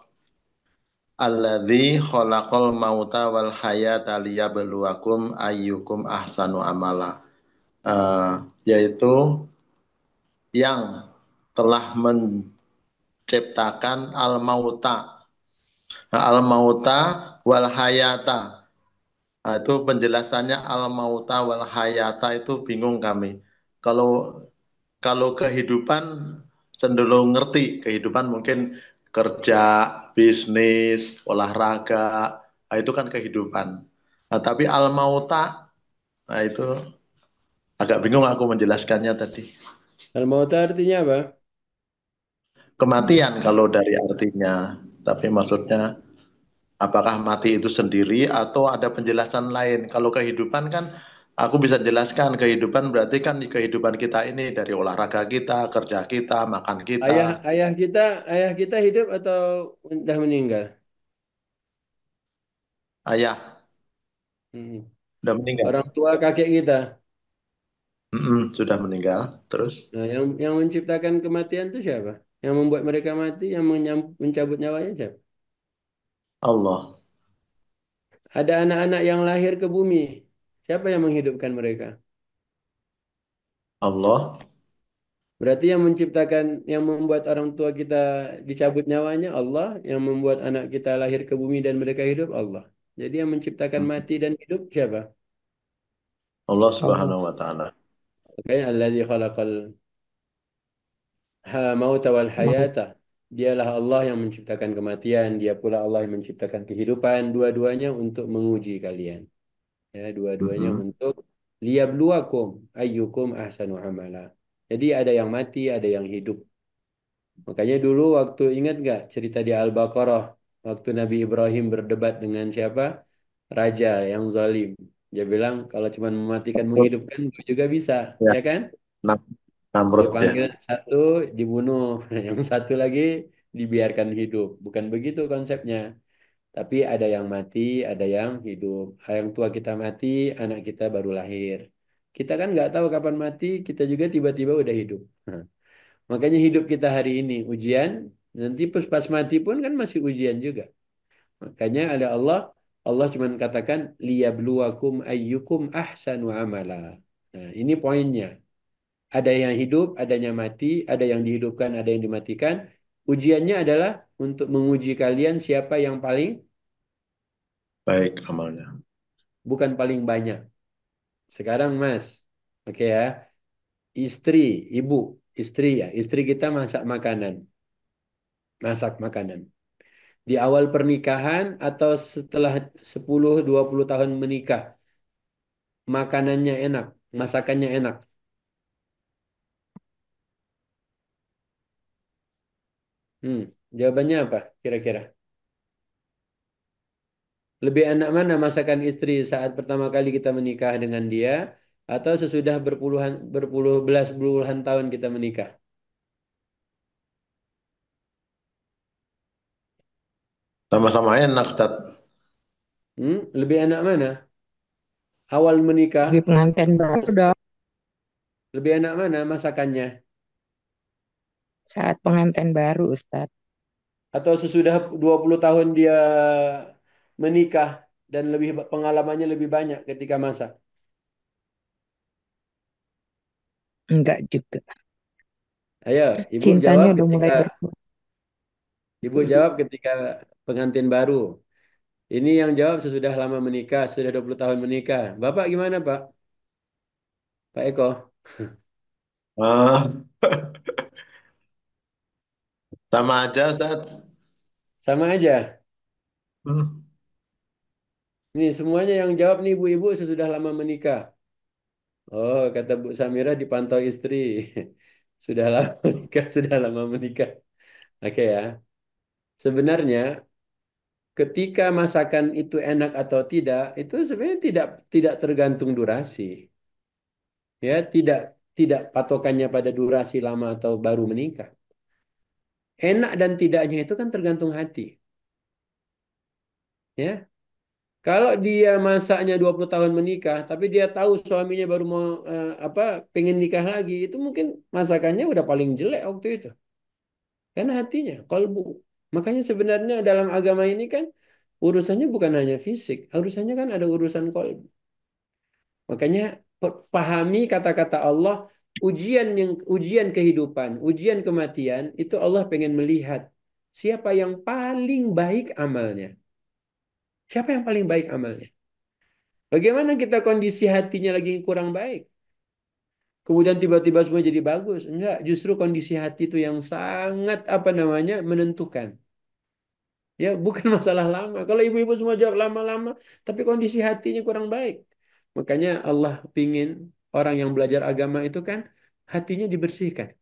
Alladzi khalaqal mauta wal hayata liyabluwakum ayyukum ahsanu amala. Yaitu yang telah menciptakan al-mauta. Nah, al-mauta wal hayata. Nah, itu penjelasannya al-mauta wal hayata itu bingung kami. Kalau kalau kehidupan cenderung ngerti, kehidupan mungkin kerja, bisnis, olahraga, nah, itu kan kehidupan. Nah, tapi al-mauta, nah itu agak bingung aku menjelaskannya tadi. Al-mauta artinya apa? Kematian kalau dari artinya, tapi maksudnya apakah mati itu sendiri atau ada penjelasan lain? Kalau kehidupan kan aku bisa jelaskan kehidupan berarti kan di kehidupan kita ini dari olahraga kita, kerja kita, makan kita. Ayah ayah kita hidup atau sudah meninggal? Ayah Hmm. sudah meninggal. Orang tua kakek kita. Sudah meninggal. Terus Nah, yang menciptakan kematian itu siapa? Yang membuat mereka mati, yang mencabut nyawanya siapa? Allah, Ada anak-anak yang lahir ke bumi. Siapa yang menghidupkan mereka? Allah, Berarti yang menciptakan, yang membuat orang tua kita dicabut nyawanya Allah, yang membuat anak kita lahir ke bumi dan mereka hidup Allah. Jadi yang menciptakan mati dan hidup siapa? Allah Allah. Subhanahu wa taala. Makanya alladzi khalaqal mauta wal hayata. Dialah Allah yang menciptakan kematian, dia pula Allah yang menciptakan kehidupan, dua-duanya untuk menguji kalian. Ya, dua-duanya Mm-mm. untuk liyabluwakum ayyukum ahsanu amala. Jadi ada yang mati, ada yang hidup. Makanya dulu waktu ingat nggak cerita di Al-Baqarah waktu Nabi Ibrahim berdebat dengan siapa? Raja yang zalim. Dia bilang kalau cuma mematikan menghidupkan gue juga bisa, Ya, ya kan? Nam- Dia Namrud ya. panggil satu dibunuh, yang satu lagi dibiarkan hidup. Bukan begitu konsepnya. Tapi ada yang mati, ada yang hidup. Yang tua kita mati, anak kita baru lahir. Kita kan nggak tahu kapan mati, kita juga tiba-tiba udah hidup. Makanya hidup kita hari ini ujian, nanti pas mati pun kan masih ujian juga. Makanya ada Allah, Allah cuma katakan liyabluwakum ayyukum ahsanu amala. Nah, ini poinnya. Ada yang hidup, adanya mati, ada yang dihidupkan, ada yang dimatikan. Ujiannya adalah untuk menguji kalian siapa yang paling Baik amalnya. bukan paling banyak. Sekarang Mas, oke ya, istri, ibu, istri ya, istri kita masak makanan. Di awal pernikahan atau setelah 10-20 tahun menikah, makanannya enak, masakannya enak. Hmm, jawabannya apa kira-kira? Lebih enak mana masakan istri saat pertama kali kita menikah dengan dia atau sesudah berpuluh belas puluhan tahun kita menikah? Sama-sama enak, Ustaz. Lebih enak mana? Awal menikah, Bagi pengantin baru dong, lebih enak mana masakannya? saat pengantin baru Ustadz. Atau sesudah 20 tahun dia menikah dan lebih pengalamannya lebih banyak ketika masak? Enggak juga. Ayo, Cintanya udah mulai berkurang. ibu jawab ketika pengantin baru. Ini yang jawab sesudah lama menikah, sudah 20 tahun menikah. Bapak gimana, Pak? Pak Eko? Ah, sama aja, Ustaz. Sama aja. Hmm. Nih semuanya yang jawab nih ibu-ibu sesudah lama menikah. Oh, kata Bu Samira dipantau istri. Sudah lama menikah, sudah lama menikah. Oke ya. Sebenarnya ketika masakan itu enak atau tidak, itu sebenarnya tidak tergantung durasi. Ya, tidak patokannya pada durasi lama atau baru menikah. Enak dan tidaknya itu kan tergantung hati. Ya, kalau dia masaknya 20 tahun menikah, tapi dia tahu suaminya baru mau apa pengen nikah lagi, itu mungkin masakannya udah paling jelek waktu itu. Karena hatinya, kalbu. Makanya sebenarnya dalam agama ini kan urusannya bukan hanya fisik, urusannya kan ada urusan kalbu. Makanya pahami kata-kata Allah, ujian kehidupan, ujian kematian itu Allah pengen melihat siapa yang paling baik amalnya. Siapa yang paling baik amalnya? Bagaimana kita kondisi hatinya lagi kurang baik? Kemudian tiba-tiba semua jadi bagus. Enggak, justru kondisi hati itu yang sangat apa namanya menentukan. Ya, bukan masalah lama. Kalau ibu-ibu semua jawab lama-lama, tapi kondisi hatinya kurang baik. Makanya Allah pingin orang yang belajar agama itu kan hatinya dibersihkan.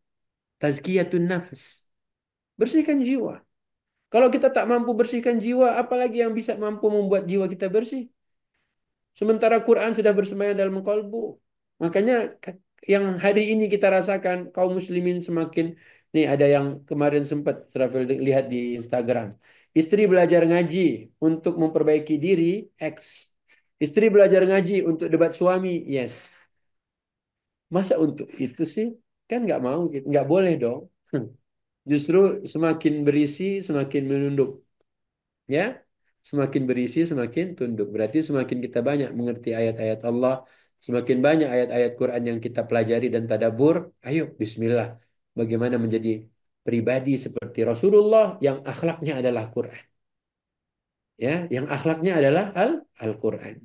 Tazkiyatun nafs. Bersihkan jiwa. Kalau kita tak mampu bersihkan jiwa, apalagi yang bisa mampu membuat jiwa kita bersih? Sementara Quran sudah bersemayam dalam kalbu. Makanya yang hari ini kita rasakan kaum muslimin semakin nih ada yang kemarin sempat Serafil lihat di Instagram. Istri belajar ngaji untuk memperbaiki diri, X. Istri belajar ngaji untuk debat suami, yes. Masa untuk itu sih? Kan nggak mau gitu, nggak boleh dong. Justru semakin berisi, semakin menunduk. Ya, semakin berisi semakin tunduk. Berarti semakin kita banyak mengerti ayat-ayat Allah, semakin banyak ayat-ayat Quran yang kita pelajari dan tadabur. Ayo Bismillah, bagaimana menjadi pribadi seperti Rasulullah yang akhlaknya adalah Quran. Ya, yang akhlaknya adalah Al-Quran.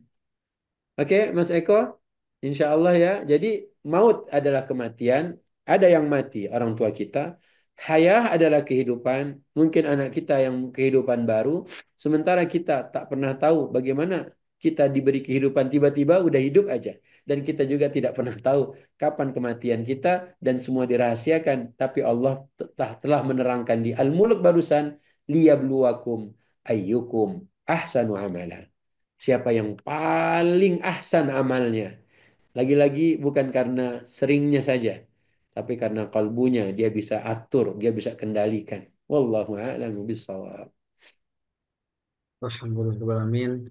Oke, Mas Eko, insya Allah ya. Jadi maut adalah kematian. Ada yang mati orang tua kita. Hayah adalah kehidupan. Mungkin anak kita yang kehidupan baru. Sementara kita tak pernah tahu bagaimana kita diberi kehidupan tiba-tiba udah hidup aja. Dan kita juga tidak pernah tahu kapan kematian kita dan semua dirahasiakan. Tapi Allah telah menerangkan di Al-Mulk barusan liyabluwakum ayyukum ahsanu amala. Siapa yang paling ahsan amalnya. Lagi-lagi bukan karena seringnya saja. Tapi karena kalbunya dia bisa atur, dia bisa kendalikan. Wallahu a'lam bishawab. Alhamdulillah.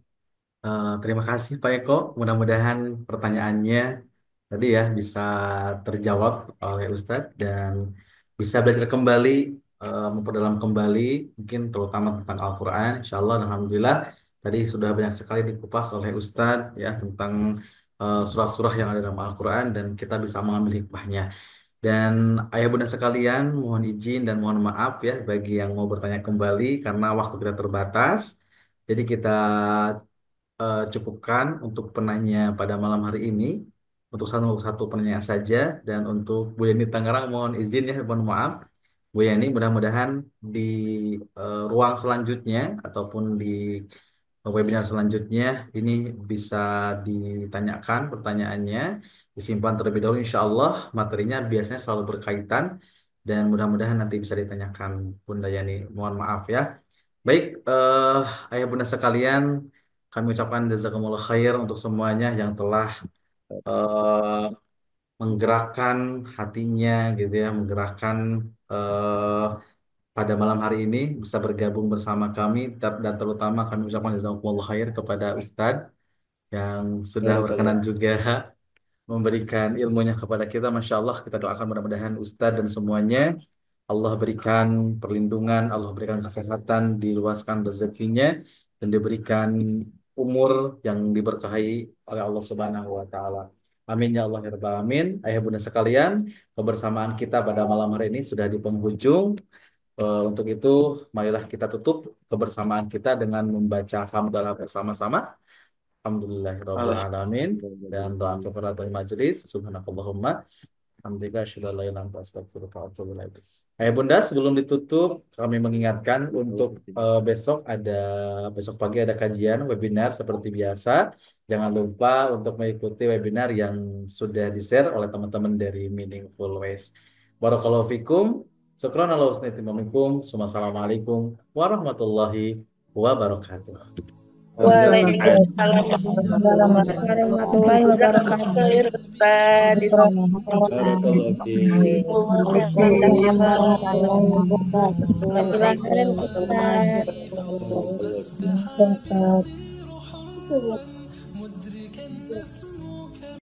Terima kasih Pak Eko. Mudah-mudahan pertanyaannya tadi ya bisa terjawab oleh Ustadz dan bisa belajar kembali, memperdalam kembali, mungkin terutama tentang Al-Quran. Insya Allah, Alhamdulillah, tadi sudah banyak sekali dikupas oleh Ustadz ya tentang surah-surah yang ada dalam Al-Quran dan kita bisa mengambil hikmahnya. Dan ayah bunda sekalian, mohon izin dan mohon maaf ya bagi yang mau bertanya kembali karena waktu kita terbatas. Jadi kita cukupkan untuk penanya pada malam hari ini untuk satu penanya saja dan untuk Bu Yani Tangerang mohon izin ya mohon maaf Bu Yani mudah-mudahan di ruang selanjutnya ataupun di webinar selanjutnya ini bisa ditanyakan pertanyaannya disimpan terlebih dahulu insya Allah materinya biasanya selalu berkaitan dan mudah-mudahan nanti bisa ditanyakan Bunda Yani mohon maaf ya. Baik, ayah bunda sekalian, kami ucapkan jazakumullah khair untuk semuanya yang telah eh, menggerakkan hatinya gitu ya, menggerakkan eh, pada malam hari ini bisa bergabung bersama kami dan terutama kami ucapkan jazakumullah khair kepada Ustadz yang sudah berkenan Barakallah. juga memberikan ilmunya kepada kita. Masya Allah, kita doakan mudah-mudahan Ustadz dan semuanya Allah berikan perlindungan, Allah berikan kesehatan, diluaskan rezekinya, dan diberikan umur yang diberkahi oleh Allah Subhanahu wa Ta'ala. Amin ya Allah ya Rabbal Alamin. Ayah bunda sekalian, kebersamaan kita pada malam hari ini sudah di penghujung. Untuk itu, marilah kita tutup kebersamaan kita dengan membaca hamdalah bersama-sama. Alhamdulillahirabbil alamin dan doa kafaratul majelis. Subhanakallahumma Alhamdulillah, asyhadu an la ilaha illa anta astaghfiruka wa atubu ilaik. Ayah Bunda, sebelum ditutup, kami mengingatkan untuk besok pagi ada kajian webinar seperti biasa. Jangan lupa untuk mengikuti webinar yang sudah di-share oleh teman-teman dari Meaningful Ways. Barakallahu fikum. Syukran ala husni ihtimamikum. Wassalamualaikum warahmatullahi wabarakatuh. Waalaikumsalam warahmatullahi wabarakatuh. Ustaz. Barakallahu fiik. Ustaz.